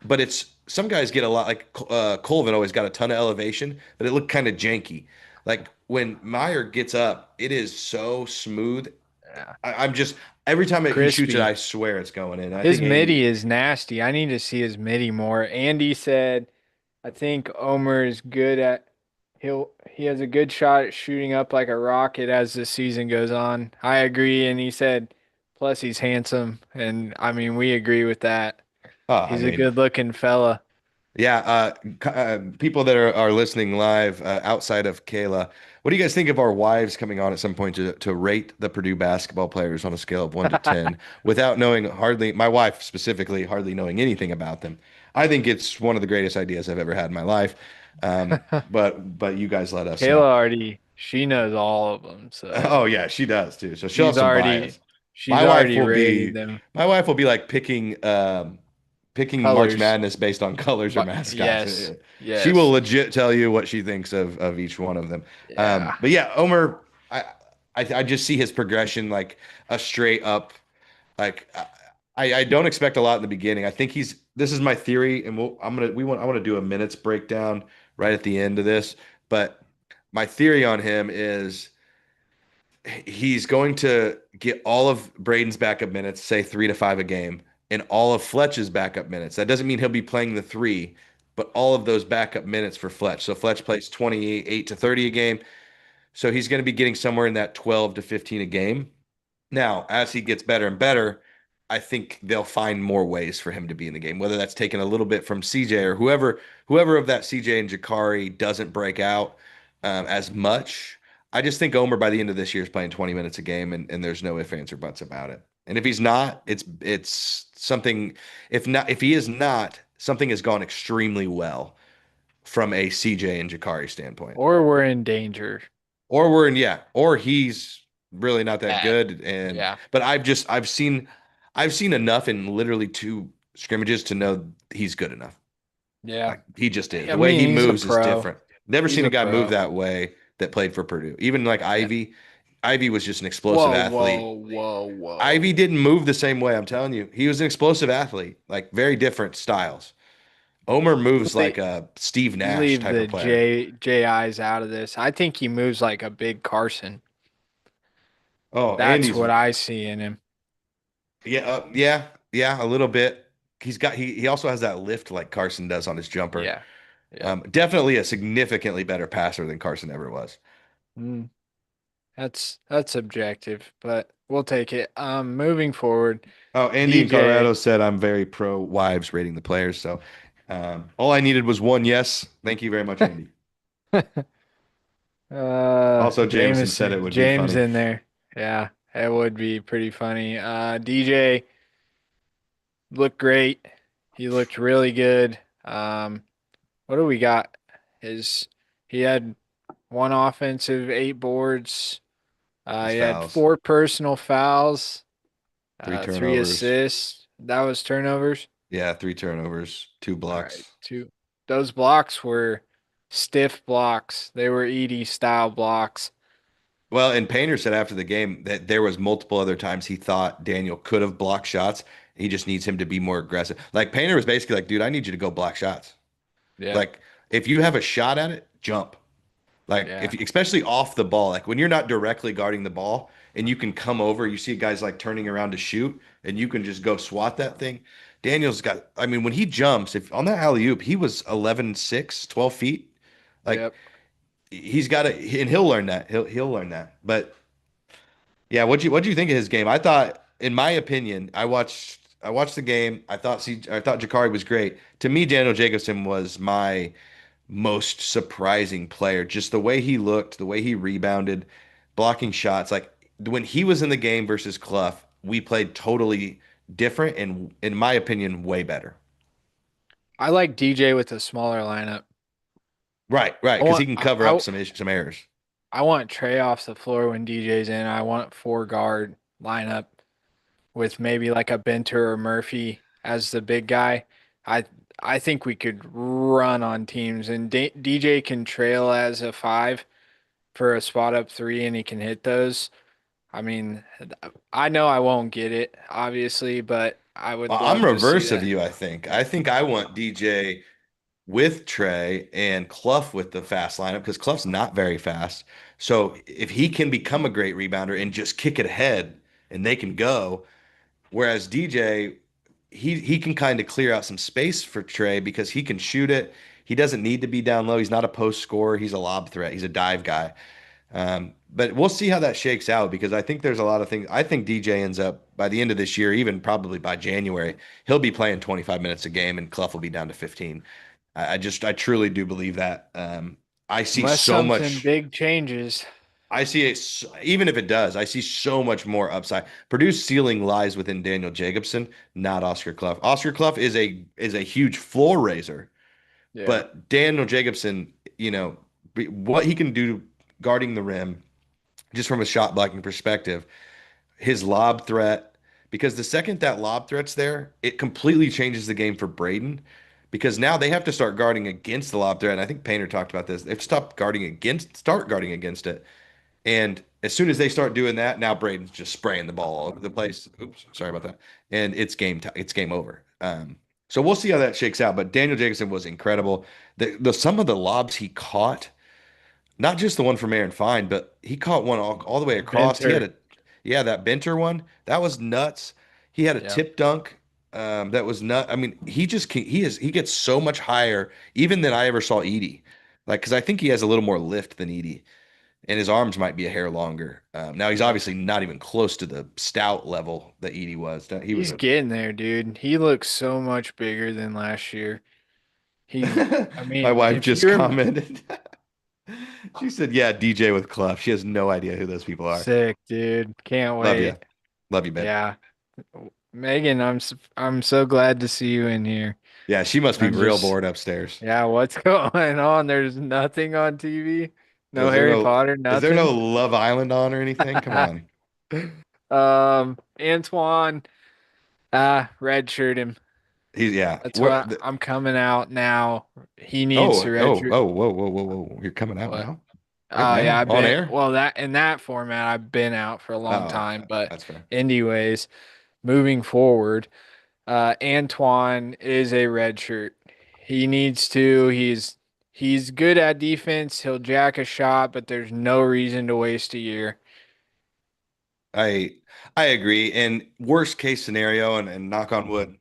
But it's some guys get a lot like Colvin always got a ton of elevation, but it looked kind of janky. Like when Meyer gets up, it is so smooth. Yeah. I'm just every time he shoots it, I Crispy. swear it's going in. I His think midi Andy. is nasty. I need to see his midi more. Andy said, I think Omer is good at he has a good shot at shooting up like a rocket as the season goes on. I agree, and he said, plus he's handsome, and I mean we agree with that. I He's a mean, good looking fella. yeah, people that are listening live outside of Kayla, what do you guys think of our wives coming on at some point to rate the Purdue basketball players on a scale of 1 to 10 without knowing my wife specifically, hardly knowing anything about them? I think it's one of the greatest ideas I've ever had in my life. But you guys let us Kayla know. already she knows all of them, so Oh yeah, she does too. So she'll have she's some already bias. she's My wife already will rated be them my wife will be like picking March colors. Madness based on colors or But mascots. yes, She will yes, legit tell you what she thinks of each one of them. yeah. But yeah, Omer, I just see his progression like a straight up. Like I don't expect a lot in the beginning. I think he's. This is my theory, and I want to do a minutes breakdown right at the end of this. But my theory on him is he's going to get all of Braden's backup minutes, say 3 to 5 a game, and all of Fletch's backup minutes. That doesn't mean he'll be playing the three, but all of those backup minutes for Fletch. So Fletch plays 28 to 30 a game. So he's going to be getting somewhere in that 12 to 15 a game. Now, as he gets better and better, I think they'll find more ways for him to be in the game, whether that's taken a little bit from CJ or whoever of that CJ and Jakari doesn't break out as much. I just think Omer by the end of this year is playing 20 minutes a game, and there's no ifs, ands, or buts about it. And if he's not, it's something. If he is not, something has gone extremely well from a CJ and Jakari standpoint. Or we're in danger. Or we're in, yeah, or he's really not that Bad. good. And Yeah. but I've seen enough in literally 2 scrimmages to know he's good enough. Yeah. Like he just is. I The way he mean, he's a moves is pro. different. Never He's seen a a guy move pro. that way that played for Purdue. Even like Yeah. Ivy. Ivy was just an explosive Whoa, whoa, athlete. whoa, Ivy whoa. didn't move the same way, I'm telling you. He was an explosive athlete, like very different styles. Omer moves like a Steve You Nash leave type the of player. JIs out of this. I think he moves like a big Carson. Oh, That's Andy's what I see in him. Yeah, yeah, a little bit. He also has that lift like Carson does on his jumper. Yeah. Yep. Definitely a significantly better passer than Carson ever was. Mm, that's subjective, but we'll take it. Moving forward, Oh, Andy in Colorado DJ. said I'm very pro wives rating the players. So all I needed was one yes. Thank you very much, Andy. Also, Jameson said it Jameson, would be James funny. in there. Yeah, it would be pretty funny. DJ looked great. He looked really good. What do we got? His he had one offensive, 8 boards. His He had fouls, 4 personal fouls, three turnovers. three assists. That was turnovers. Yeah, 3 turnovers, two All right, blocks. two. Those blocks were stiff blocks. They were Edie style blocks. Well, and Painter said after the game that there was multiple other times he thought Daniel could have blocked shots. He just needs him to be more aggressive. Like Painter was basically like, dude, I need you to go block shots. Yeah, Like if you have a shot at it, jump. Like yeah, if especially off the ball, like when you're not directly guarding the ball and you can come over, you see guys like turning around to shoot and you can just go swat that thing. Daniel's got, I mean, when he jumps, if on that alley oop, he was 11'6", 12 feet. Like yep. he's got to, and he'll learn that. He'll learn that. But yeah, what'd you think of his game? I thought, in my opinion, I watched the game. I thought Jakari was great. To me, Daniel Jacobson was my most surprising player. Just the way he looked, the way he rebounded, blocking shots. Like when he was in the game versus Clough, we played totally different and, in my opinion, way better. I like DJ with a smaller lineup. Right, right, I because he want can I, cover up I, some errors. I want Trey off the floor when DJ's in. I want 4 guard lineup with maybe like a Benter or Murphy as the big guy. I I think we could run on teams, and DJ can trail as a 5 for a spot up 3, and he can hit those. I mean, I know I won't get it, obviously, but I would I'm love to see reverse of that. you, I think. I think I want DJ with Trey and Clough with the fast lineup because Clough's not very fast. So if he can become a great rebounder and just kick it ahead and they can go, whereas DJ, he can kind of clear out some space for Trey because he can shoot it. He doesn't need to be down low. He's not a post scorer. He's a lob threat. He's a dive guy. But we'll see how that shakes out because I think there's a lot of things. I think DJ ends up by the end of this year, even probably by January, he'll be playing 25 minutes a game and Clough will be down to 15. I truly do believe that. I see Unless so something much. big changes. I see it, even if it does, I see so much more upside. Purdue's ceiling lies within Daniel Jacobson, not Oscar Clough. Oscar Clough is a huge floor raiser, Yeah. but Daniel Jacobson, what he can do guarding the rim, just from a shot blocking perspective, his lob threat, because the second that lob threat's there, it completely changes the game for Braden. Because now they have to start guarding against the lob threat. And I think Painter talked about this. They've start guarding against it. And as soon as they start doing that, now Braden's just spraying the ball all over the place. Oops, sorry about that. And it's game over. So we'll see how that shakes out. But Daniel Jacobson was incredible. The some of the lobs he caught, not just the one from Aaron Fine, but he caught one all the way across. He had Benter. a, yeah, that Benter one that was nuts. He had a Yep. tip dunk that was nut. I mean, he gets so much higher even than I ever saw Edie. Like, because I think he has a little more lift than Edie, and his arms might be a hair longer. Now he's Yep. obviously not even close to the stout level that Edie was. He was He's a. getting there, dude. He looks so much bigger than last year. He's, I My mean, wife if just you're commented. She said, "Yeah, DJ with Clough." She has no idea who those people are. sick, dude, can't Love you, wait. love you, babe. Yeah. Megan, I'm so glad to see you in here. Yeah, she must be I'm real just, bored upstairs. yeah, what's going on? There's nothing on TV. No Is there Harry no Potter, is there no nothing. Love Island on or anything? Come on. Antoine, redshirt him. He's yeah. That's what I'm coming out now. He needs to redshirt. Whoa. You're coming out What? now? Right Yeah, now? I've On been, air? well, that in that format, I've been out for a long Oh, time. But that's fair. anyways, moving forward, Antoine is a red shirt. He needs to. He's good at defense. He'll jack a shot, but there's no reason to waste a year. I I agree. And worst case scenario, and knock on wood,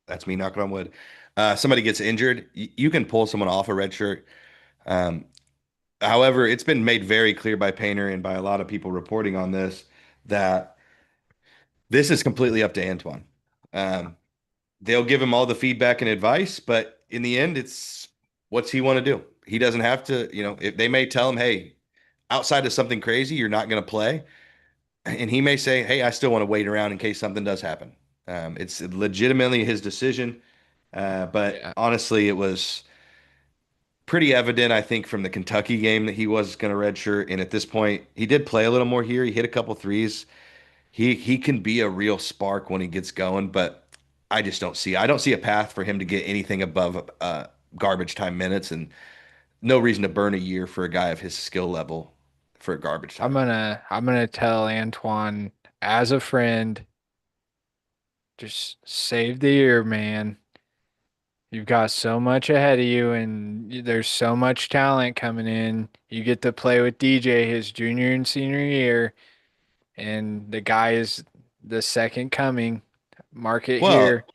that's me knocking on wood. Somebody gets injured, you can pull someone off a red shirt. Um, However, it's been made very clear by Painter and by a lot of people reporting on this that this is completely up to Antoine. Um, they'll give him all the feedback and advice, but in the end, it's what's he want to do. He doesn't have to, if they may tell him, hey, outside of something crazy, you're not going to play. And he may say, hey, I still want to wait around in case something does happen. It's legitimately his decision. But Yeah, honestly, it was pretty evident, I think, from the Kentucky game that he was going to redshirt. And at this point, he did play a little more here. He hit a couple threes. He can be a real spark when he gets going, but I don't see a path for him to get anything above garbage time minutes, and no reason to burn a year for a guy of his skill level for garbage time. I'm gonna tell Antoine as a friend, just save the year, man. You've got so much ahead of you, and there's so much talent coming in. You get to play with DJ his junior and senior year, and the guy is the second coming. Mark it Well, here.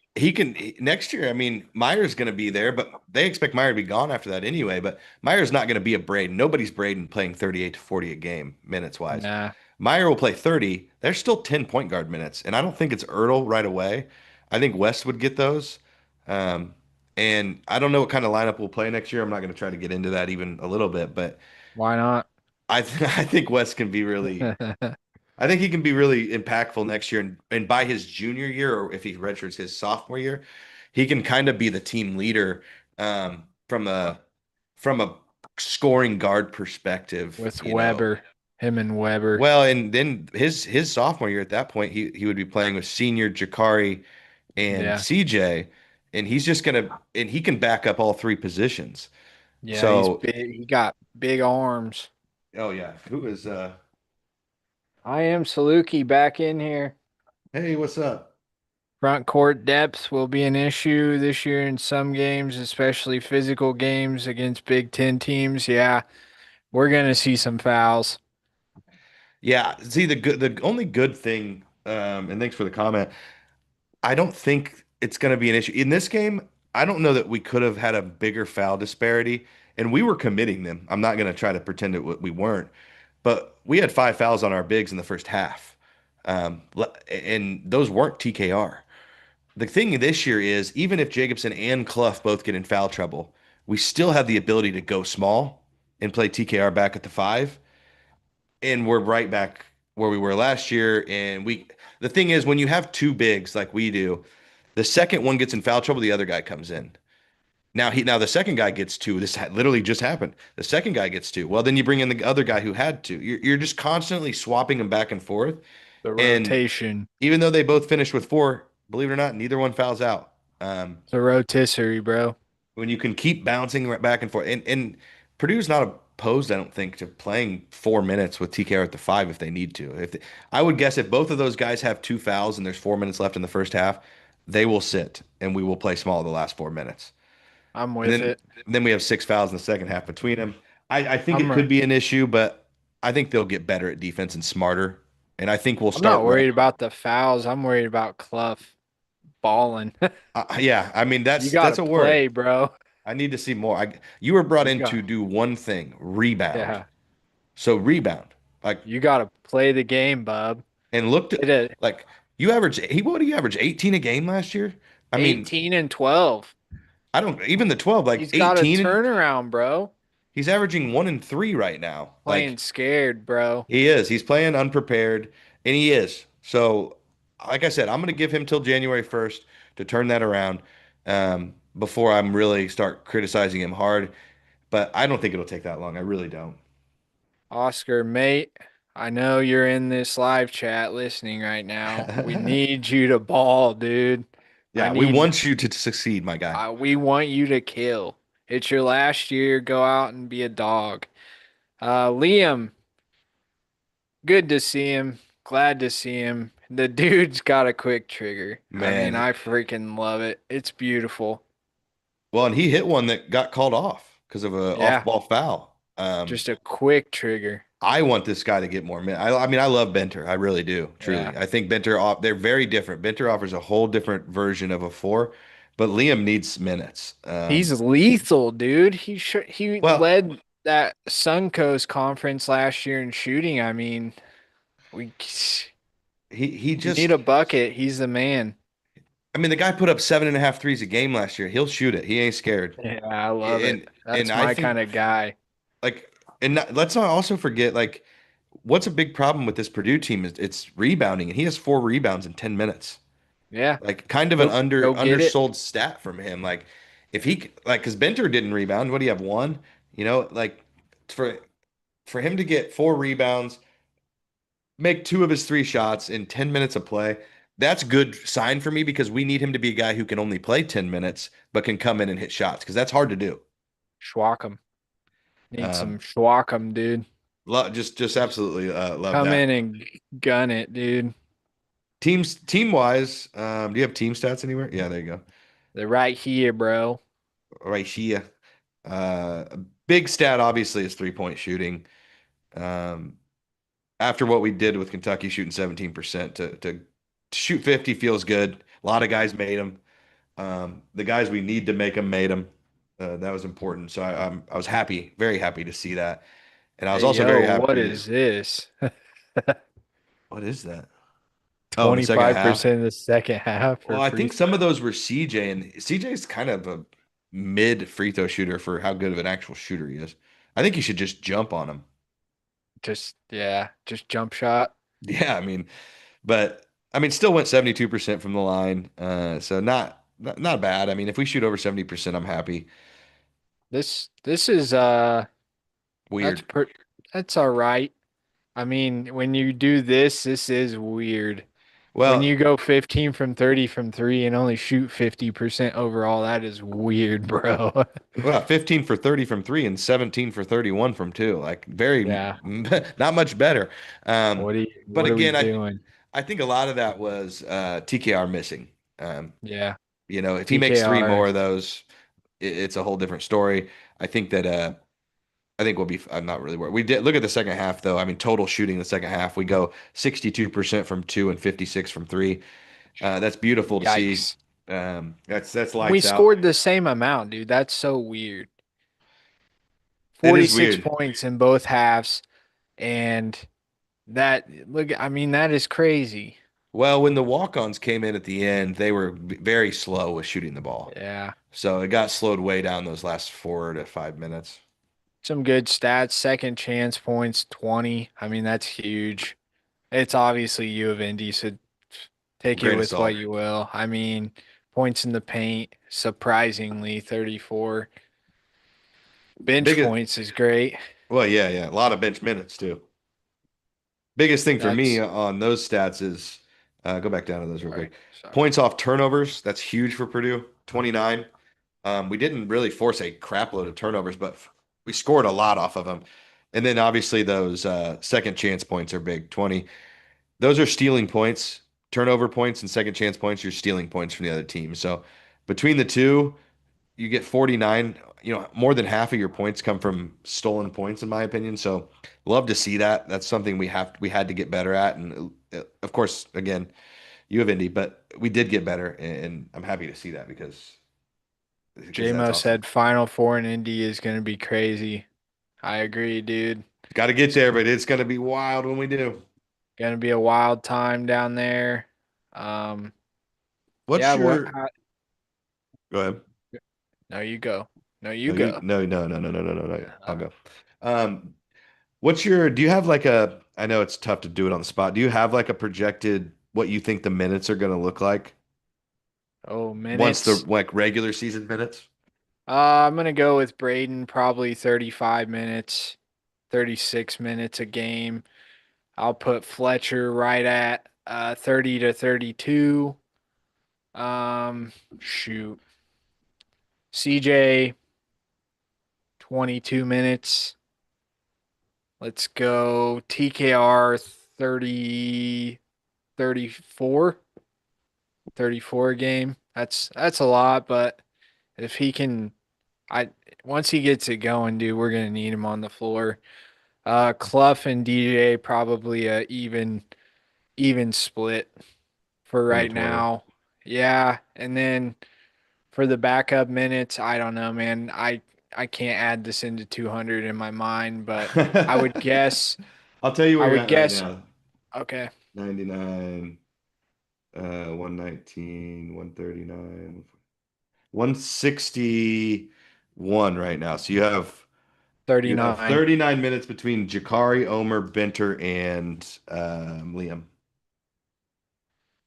next year. I mean, Meyer's going to be there, but they expect Meyer to be gone after that anyway. But Meyer's not going to be a Braden. Nobody's Braden playing 38 to 40 a game minutes wise. Nah, Meyer will play 30. There's still 10 point guard minutes, and I don't think it's Ertl right away. I think West would get those. Um, and I don't know what kind of lineup we'll play next year. I'm not going to try to get into that even a little bit, but why not? I think West can be really. I think he can be really impactful next year, and by his junior year, or if he redshirts his sophomore year, he can kind of be the team leader from a scoring guard perspective. With Weber, him and Weber. Well, and then his sophomore year at that point, he would be playing with senior Jakari and Yeah, CJ, and he can back up all three positions. yeah, he's So, big. He got big arms. oh yeah, who is I am Saluki back in here. hey, what's up? Front court depth will be an issue this year in some games, especially physical games against Big Ten teams. Yeah, we're gonna see some fouls. Yeah, see the only good thing, and thanks for the comment. I don't think it's going to be an issue in this game. I don't know that we could have had a bigger foul disparity, and we were committing them. I'm not going to try to pretend that we weren't, but we had 5 fouls on our bigs in the first half, and those weren't TKR. The thing this year is, even if Jacobson and Clough both get in foul trouble, we still have the ability to go small and play TKR back at the five, and we're right back where we were last year. And the thing is, when you have two bigs like we do, the second one gets in foul trouble, the other guy comes in. Now the second guy gets two. This literally just happened. The second guy gets two. Well, then you bring in the other guy who had two. You're just constantly swapping them back and forth. The And rotation. even though they both finished with four, believe it or not, neither one fouls out. It's a rotisserie, bro. When you can keep bouncing back and forth. And Purdue's not opposed, I don't think, to playing 4 minutes with TKR at the five if they need to. I would guess if both of those guys have two fouls and there's 4 minutes left in the first half, they will sit and we will play small the last 4 minutes. I'm And with then it. then we have 6 fouls in the second half between them. I think it I'm could be an issue, but I think they'll get better at defense and smarter. And I think we'll I'm not start right. worried about the fouls. I'm worried about Clough balling. Yeah, I mean You that's gotta a worry. play, bro. I need to see more. You were brought You in to got do one thing, rebound. yeah. So rebound. Like You gotta play the game, bub. and looked at Get it like you average he what do you average 18 a game last year? I mean, 18 and 12. I don't even the 12 like He's got a 18 and turnaround, bro. he's averaging 1 and 3 right now. Playing scared, bro. He is. He's playing unprepared, and he is. So, like I said, I'm going to give him till January 1st to turn that around before I'm really start criticizing him hard. But I don't think it'll take that long. I really don't. Oscar, mate, I know you're in this live chat listening right now. We need you to ball, dude. I Yeah, we need, want you to succeed, my guy. we want you to kill. It's your last year. Go out and be a dog. Liam, good to see him. Glad to see him. The dude's got a quick trigger. I Man, mean, I freaking love it. It's beautiful. well, and he hit one that got called off because of a Yeah, off-ball foul. just a quick trigger. I want this guy to get more minutes. I mean, I love Benter. I really do, truly. Yeah. I think they're very different. Benter offers a whole different version of a four, but Liam needs minutes. He's lethal, dude. He Well, led that Suncoast conference last year in shooting. I mean, we he you need just, a bucket. He's the man. I mean, the guy put up 7.5 threes a game last year. He'll shoot it. He ain't scared. Yeah, I love it. And That's I my think kind of guy. like, let's not also forget like what's a big problem with this Purdue team is it's rebounding, and he has 4 rebounds in 10 minutes. Yeah, Like kind of an go get it. undersold stat from him. Like if like because Benter didn't rebound, what do you have one? Like for him to get 4 rebounds, make 2 of his 3 shots in 10 minutes of play, that's good sign for me because we need him to be a guy who can only play 10 minutes but can come in and hit shots because that's hard to do. Schwack Need Um, some schwack dude. just absolutely love Come that. in and gun it, dude. Team wise, do you have team stats anywhere? Yeah, there you go. They're right here, bro. Right here. A big stat obviously is 3-point shooting. Um, After what we did with Kentucky shooting 17% to shoot 50 feels good. A lot of guys made them. The guys we need to make them made them. That was important. So I was happy, very happy to see that. And I was Hey, also very yo, what happy to, is this? what is that? Oh, in the second half. 25% of the second half for Well, I free think some throw. of those were CJ, and CJ's kind of a mid free throw shooter for how good of an actual shooter he is. I think you should just jump on him. Just jump shot. Yeah, but I mean, still went 72% from the line. So not bad. I mean, if we shoot over 70%, I'm happy. This is that's Weird. per that's all right. I mean, when you do this, this is weird. When Well, you go 15 from 30 from three and only shoot 50% overall, that is weird, bro. well, 15 for 30 from three and 17 for 31 from two. Like very Yeah. not much better. Um, but What are we again, doing? I think a lot of that was TKR missing. Um, Yeah. if he makes three more TKR. of those, it's a whole different story. I think that I think we'll be. I'm not really worried. We did look at the second half though. I mean, total shooting the second half, we go 62% from two and 56 from three. That's beautiful to see. Yikes. That's We lights out. scored the same amount, dude. That's so weird. It is 46 weird. points in both halves. And that, look, I mean, that is crazy. Well, when the walk-ons came in at the end, they were very slow with shooting the ball. Yeah. So it got slowed way down those last 4 to 5 minutes. Some good stats. Second chance points, 20. I mean, that's huge. It's obviously U of Indy, so take it Great with what assault. you will. I mean, points in the paint, surprisingly, 34. Bench Biggest, points is great. well, yeah, yeah, a lot of bench minutes too. Biggest thing for me That's, on those stats is go back down to those real sorry, quick. sorry. Points off turnovers. That's huge for Purdue. 29. We didn't really force a crap load of turnovers, but we scored a lot off of them. And then obviously those second chance points are big. 20. Those are stealing points. Turnover points and second chance points, you're stealing points from the other team. So between the two, you get 49, more than half of your points come from stolen points, in my opinion. So love to see that. That's something we had to get better at. And of course, again, you have Indy, but we did get better, and I'm happy to see that because that's JMO awesome. said Final Four in Indy is going to be crazy. I agree, dude. Got to get It's there, but it's going to be wild when we do. going to be a wild time down there. Um, What's yeah, your Go ahead. no, you go. No, you No, you go. no no no no no no no no. I'll Uh, go. Um, do you have like I know it's tough to do it on the spot. Do you have like a projected what you think the minutes are going to look like oh, once the minutes. like regular season minutes? I'm gonna go with Braden, probably 35 minutes, 36 minutes a game. I'll put Fletcher right at 30 to 32. Shoot. CJ 22 minutes. Let's go TKR 30 34. 34 a game. That's a lot, but if he can I once he gets it going, dude, we're gonna need him on the floor. Clough and DJ probably a even split for 20 right 20. now. Yeah, and then for the backup minutes, I don't know, man. I can't add this into 200 in my mind, but I would guess I'll tell you I where you're would at right guess now. okay, 99, 119, 139, 161 right now. So you have 39. 39 minutes between Jakari, Omer, Benter, and Liam.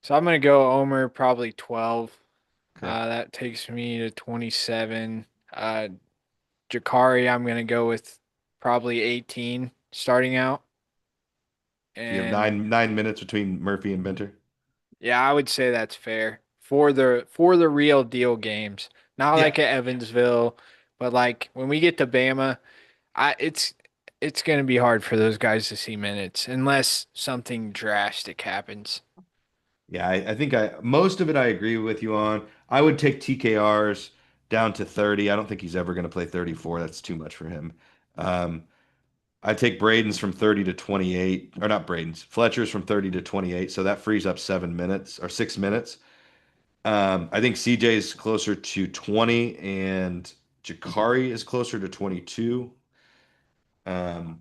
So I'm gonna go Omer probably 12. Okay. That takes me to 27. Uh, Jakari, I'm gonna go with probably 18 starting out. You have And 9 minutes between Murphy and Benter. yeah, I would say that's fair for the real deal games. Not Yeah. like at Evansville, but like when we get to Bama, I it's gonna be hard for those guys to see minutes unless something drastic happens. Yeah, I think most of it I agree with you on. I would take TKR's down to 30. I don't think he's ever going to play 34. That's too much for him. Um, I take Braden's from 30 to 28, or not Braden's, Fletcher's from 30 to 28. So that frees up 7 minutes or 6 minutes. I think CJ's closer to 20 and Jakari is closer to 22. Um,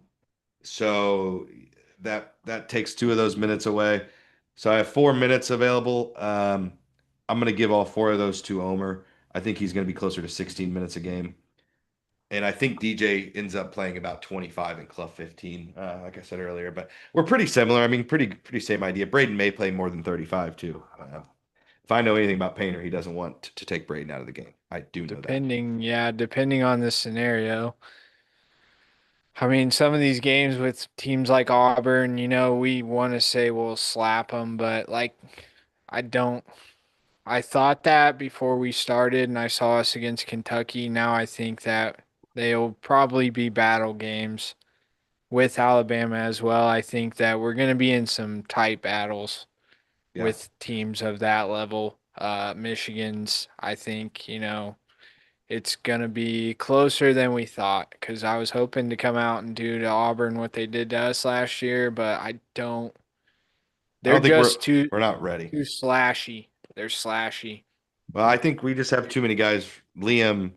so that takes 2 of those minutes away. So I have 4 minutes available. I'm going to give all 4 of those to Omer. I think he's going to be closer to 16 minutes a game. And I think DJ ends up playing about 25 and Clough 15, like I said earlier. But we're pretty similar. I mean, pretty same idea. Braden may play more than 35 too. If I know anything about Painter, he doesn't want to take Braden out of the game. I do know that. Depending on the scenario. I mean, some of these games with teams like Auburn, we want to say we'll slap them, but like, I don't. I thought that before we started, and I saw us against Kentucky. Now I think that they'll probably be battle games with Alabama as well. I think that we're going to be in some tight battles Yeah. with teams of that level. Michigan's, I think, it's going to be closer than we thought because I was hoping to come out and do to Auburn what they did to us last year, but I don't. I They're don't think just too we're not ready. too slashy. They're slashy. Well, I think we just have too many guys, Liam,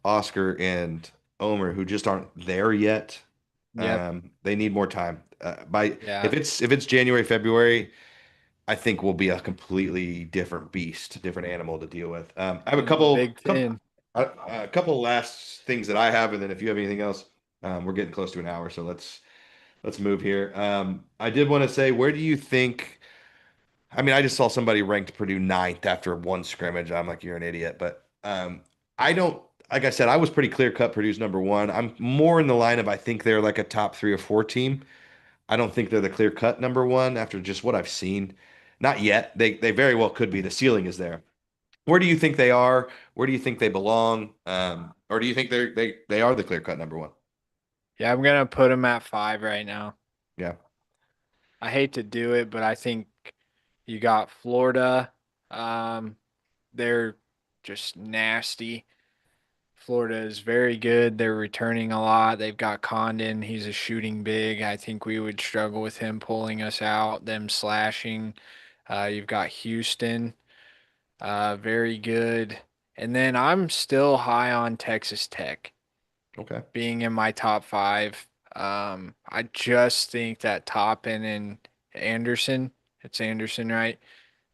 Oscar, and Omer, who just aren't there yet. Yep. They need more time. By Yeah. if it's January, February, I think we'll be a completely different beast, different animal to deal with. I have a In the Big couple, Ten. a couple last things that I have, and then if you have anything else, we're getting close to an hour, so let's move here. I did want to say, where do you think? I mean, I just saw somebody ranked Purdue ninth after one scrimmage. I'm like, you're an idiot. But I don't, like I said, I was pretty clear cut Purdue's number one. I'm more in the line of I think they're like a top 3 or 4 team. I don't think they're the clear cut number one after just what I've seen. Not yet. They very well could be. The ceiling is there. Where do you think they are? Where do you think they belong? Or do you think they are the clear cut number one? Yeah, I'm gonna put them at 5 right now. Yeah. I hate to do it, but I think you got Florida. Um, they're just nasty. Florida is very good. They're returning a lot. They've got Condon. He's a shooting big. I think we would struggle with him pulling us out, them slashing. You've got Houston, very good. And then I'm still high on Texas Tech Okay. being in my top five. I just think that Toppin and Anderson, it's Anderson, right?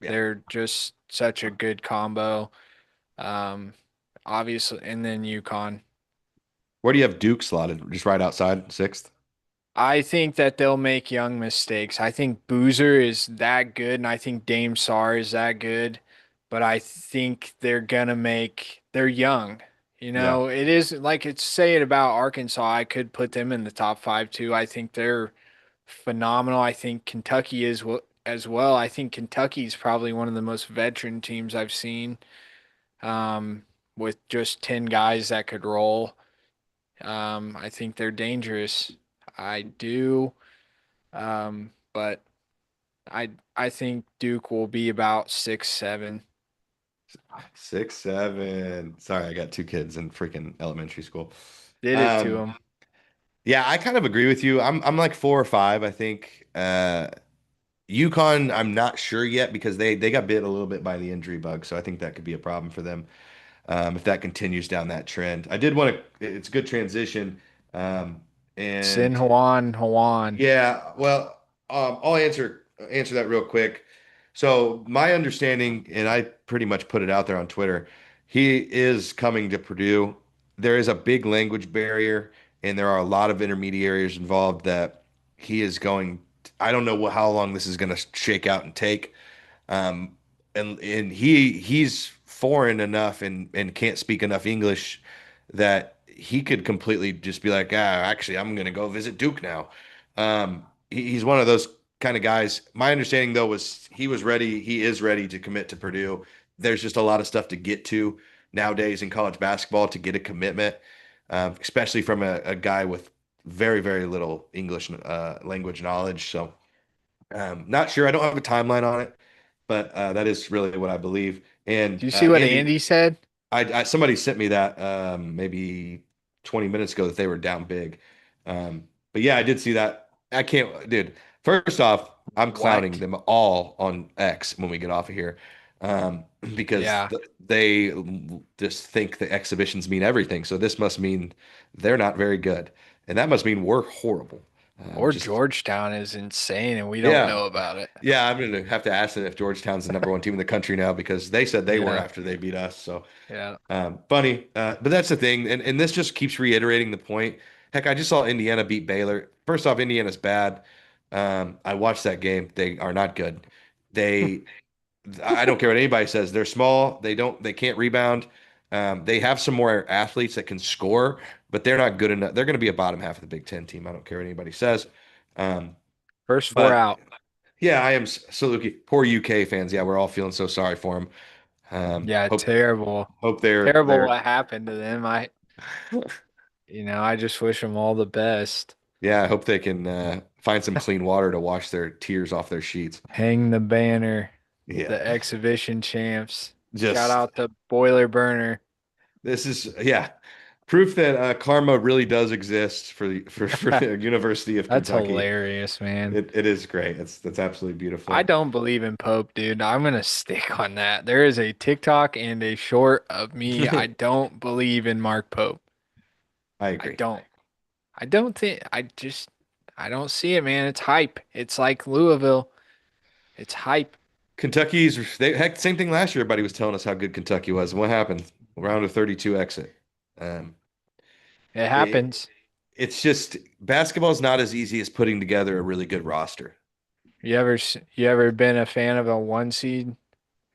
Yeah. They're just such a good combo. Um, Obviously, and then UConn. Where do you have Duke slotted? Just right outside, sixth? I think that they'll make young mistakes. I think Boozer is that good, and I think Dame Sarr is that good, but I think they're young. Yeah. It is like it's say it about Arkansas. I could put them in the top five too. I think they're phenomenal. I think Kentucky is as well. I think Kentucky's probably one of the most veteran teams I've seen, with just 10 guys that could roll. I think they're dangerous. I do. But I think Duke will be about 6-7. 6, 7. Sorry, I got two kids in freaking elementary school. Did it to Um, them. yeah, I kind of agree with you. I'm like 4 or 5, I think. UConn, I'm not sure yet because they got bit a little bit by the injury bug, so I think that could be a problem for them if that continues down that trend. I did want to. It's a good transition, um, Sin and Juan. yeah, well, I'll answer that real quick. So my understanding, and I pretty much put it out there on Twitter, he is coming to Purdue. There is a big language barrier, and there are a lot of intermediaries involved that he is going. I don't know how long this is going to shake out and take. Um, and he's foreign enough and can't speak enough English that he could completely just be like, actually, I'm gonna go visit Duke now. He's one of those kind of guys. My understanding though was he was ready. He is ready to commit to Purdue. There's just a lot of stuff to get to nowadays in college basketball to get a commitment, especially from a guy with very, very little English language knowledge. So, not sure. I don't have a timeline on it, but that is really what I believe. Do And you see what Andy, Andy said? somebody sent me that maybe 20 minutes ago that they were down big. But yeah, I did see that. I can't, dude. First off, I'm clowning What? them all on X when we get off of here, because Yeah. they just think the exhibitions mean everything. So this must mean they're not very good, and that must mean we're horrible. Or Just Georgetown is insane and we don't yeah, know about it. yeah. I'm gonna have to ask them if Georgetown's the number 1 team in the country now because they said they were Yeah. after they beat us. So Yeah. funny, but that's the thing, and this just keeps reiterating the point. Heck, I just saw Indiana beat Baylor. First off, Indiana's bad. I watched that game. They are not good. They, I don't care what anybody says. They're small. They can't rebound. They have some more athletes that can score, but they're not good enough. They're going to be a bottom half of the Big Ten team. I don't care what anybody says. Um, First four but out. yeah, I am so lucky. Poor UK fans. Yeah, we're all feeling so sorry for them. Yeah, Hope terrible. hope they're Terrible they're what happened to them. I just wish them all the best. Yeah, I hope they can find some clean water to wash their tears off their sheets. Hang the banner, Yeah, the exhibition champs. Shout just out to Boiler Burner. this is yeah proof that karma really does exist for for the University of That's Kentucky. hilarious, man. It is great. That's absolutely I beautiful. don't believe in Pope, dude. I'm gonna stick on that. There is a TikTok and a short of me. I don't believe in Mark Pope. I I agree. don't. I don't see it, man. It's hype. It's like Louisville. It's hype. Heck, same thing last year. Everybody was telling us how good Kentucky was, and what happened? Round of 32 exit. Um, It it, happens. it's just basketball is not as easy as putting together a really good roster. You ever been a fan of a 1 seed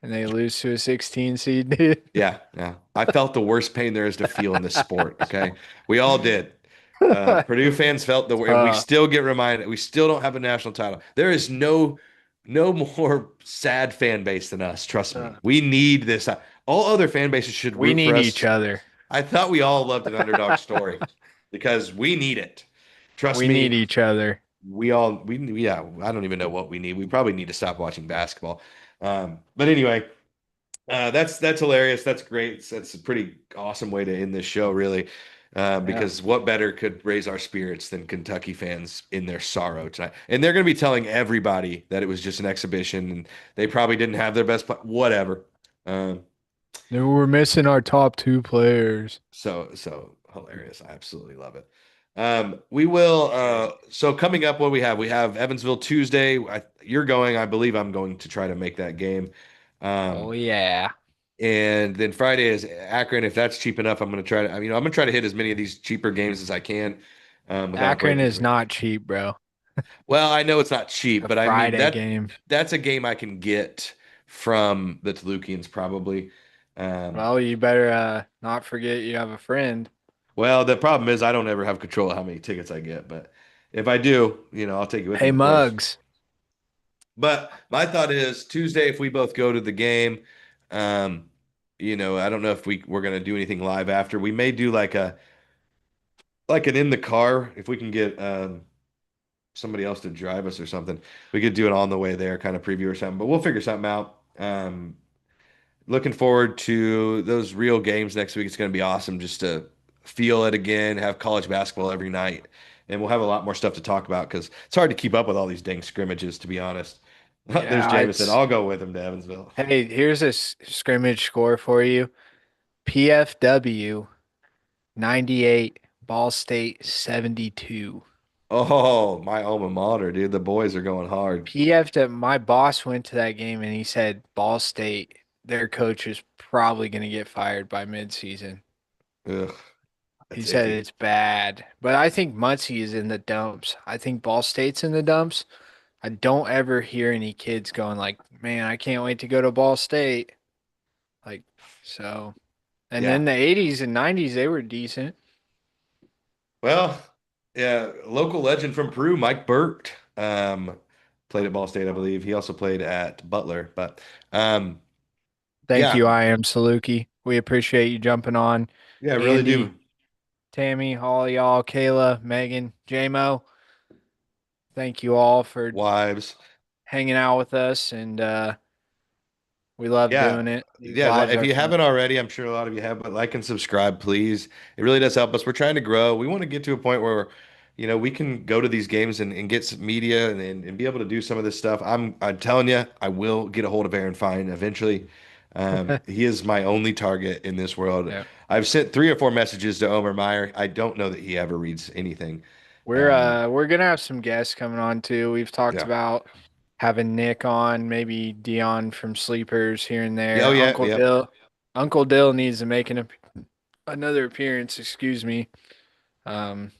and they lose to a 16 seed, dude? Yeah, yeah. I felt the worst pain there is to feel in this sport. Okay, we all did. Purdue fans felt and we Uh, still get reminded. We still don't have a national title. There is no more sad fan base than us. Trust uh, me. We need this. All other fan bases should we root for need each us. other. I thought we all loved an underdog story because we need it. Trust We need me. each other. We yeah. I don't even know what we need. We probably need to stop watching basketball. But anyway. That's hilarious. That's great. That's a pretty awesome way to end this show, really. Yeah. Because what better could raise our spirits than Kentucky fans in their sorrow tonight? And they're going to be telling everybody that it was just an exhibition and they probably didn't have their best play. Whatever. Um, No, we're missing our top two players. so hilarious. I absolutely love it. We will. So coming up, what we have Evansville Tuesday. You're going. I believe I'm going to try to make that game. Oh Um, yeah. And then Friday is Akron. If that's cheap enough, I'm going to try to, I'm going to try to hit as many of these cheaper games as I can, without Akron breaking the is bank. not cheap, bro. Well, I know it's not cheap, The but I mean Friday game. that's a game I can get from the Toluquians probably. Um, Well, you better not forget you have a friend. well, the problem is I don't ever have control of how many tickets I get, but if I do, I'll take you with me, Hey, of course. Muggs. But my thought is Tuesday, if we both go to the game, um, I don't know if we're going to do anything live after. We may do like an in the car if we can get somebody else to drive us or something. We could do it on the way there, kind of preview or something. But we'll figure something out. Looking forward to those real games next week. It's going to be awesome just to feel it again, have college basketball every night, and we'll have a lot more stuff to talk about because it's hard to keep up with all these dang scrimmages, to be honest. There's Yeah, Jameson. it's I'll go with him to Evansville. hey, here's a scrimmage score for you. PFW 98, Ball State 72. Oh, my alma mater, dude. The boys are going hard. My boss went to that game and he said Ball State, their coach is probably going to get fired by midseason. Ugh, He that's said icky. it's bad, but I think Muncie is in the dumps. I think Ball State's in the dumps. I don't ever hear any kids going like, "Man, I can't wait to go to Ball State." Like, so. And Yeah. then the 80s and 90s, they were decent. Well, yeah, local legend from Peru, Mike Burt, played at Ball State, I believe. He also played at Butler, but um, Thank yeah, you, I am Saluki. We appreciate you jumping on. yeah, I really Andy, do. Tammy, all y'all, Kayla, Megan, JMO, thank you all for Wives. hanging out with us. And we love Yeah. doing it. These Yeah, lives if are you fun. haven't already, I'm sure a lot of you have, but like and subscribe, please. It really does help us. We're trying to grow. We want to get to a point where, we can go to these games and get some media and be able to do some of this stuff. I'm telling you, I will get a hold of Aaron Fine eventually. He is my only target in this world. Yeah. I've sent 3 or 4 messages to Omer Meyer. I don't know that he ever reads anything. We're gonna have some guests coming on too. We've talked Yeah. about having Nick on, maybe Dion from Sleepers here and Yeah. Oh there. yeah. Yep. Uncle Dill needs to make another appearance, excuse me. Um,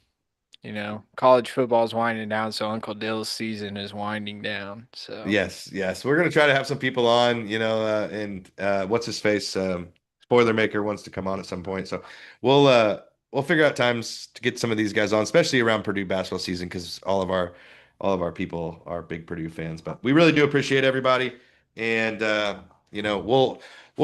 college football's winding down, so Uncle Dill's season is winding down. So Yes, yes. We're gonna try to have some people on, and what's his face? Boilermaker wants to come on at some point. So we'll figure out times to get some of these guys on, especially around Purdue basketball season, because all of our people are big Purdue fans. But we really do appreciate everybody. And we'll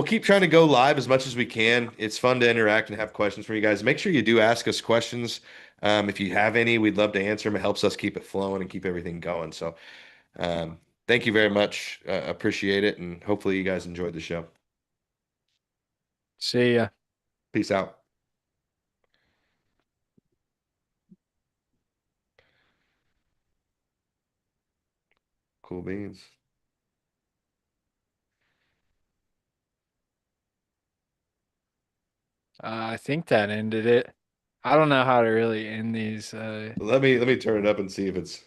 keep trying to go live as much as we can. It's fun to interact and have questions from you guys. Make sure you do ask us questions. If you have any, we'd love to answer them. It helps us keep it flowing and keep everything going. So thank you very much. Appreciate it. And hopefully you guys enjoyed the show. see ya. Peace out. Cool beans. I think that ended it. I don't know how to really end these. Let me turn it up and see if it's